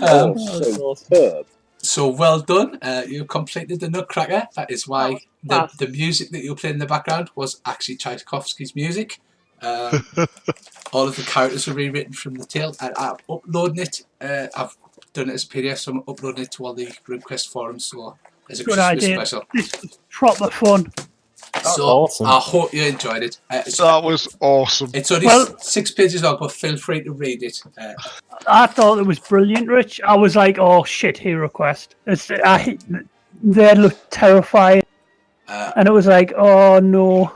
C: Excellent.
D: Superb.
A: So well done. You completed the Nutcracker. That is why the music that you played in the background was actually Tchaikovsky's music. All of the characters were rewritten from the tale, and I'm uploading it. I've done it as a PDF, so I'm uploading it to all the RuneQuest forums. So as a
E: Good
A: Christmas
E: idea.
A: special.
E: This was proper fun.
A: So
B: awesome.
A: I hope you enjoyed it.
C: That was awesome.
A: It's only 6 pages long, but feel free to read it.
E: I thought it was brilliant, Rich. I was like, oh shit, Hero Quest. They looked terrifying. And it was like, oh no.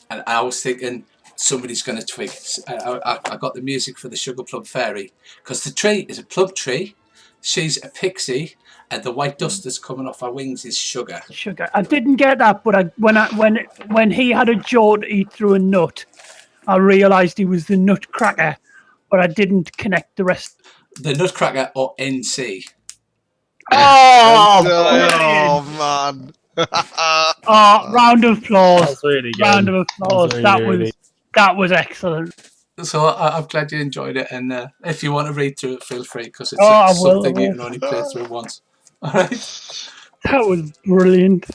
A: And I was thinking somebody's going to twig. I got the music for the Sugar Plum Fairy, because the tree is a plum tree. She's a pixie, and the white dust that's coming off her wings is sugar.
E: Sugar. I didn't get that, but when he had a jaw to eat through a nut, I realised he was the Nutcracker, but I didn't connect the rest.
A: The Nutcracker, or NC.
E: Oh,
C: man.
E: round of applause.
B: That's really good.
E: Round of applause. That was excellent.
A: So I'm glad you enjoyed it, and if you want to read through it, feel free, because it's something you can only play through once. All right.
E: That was brilliant.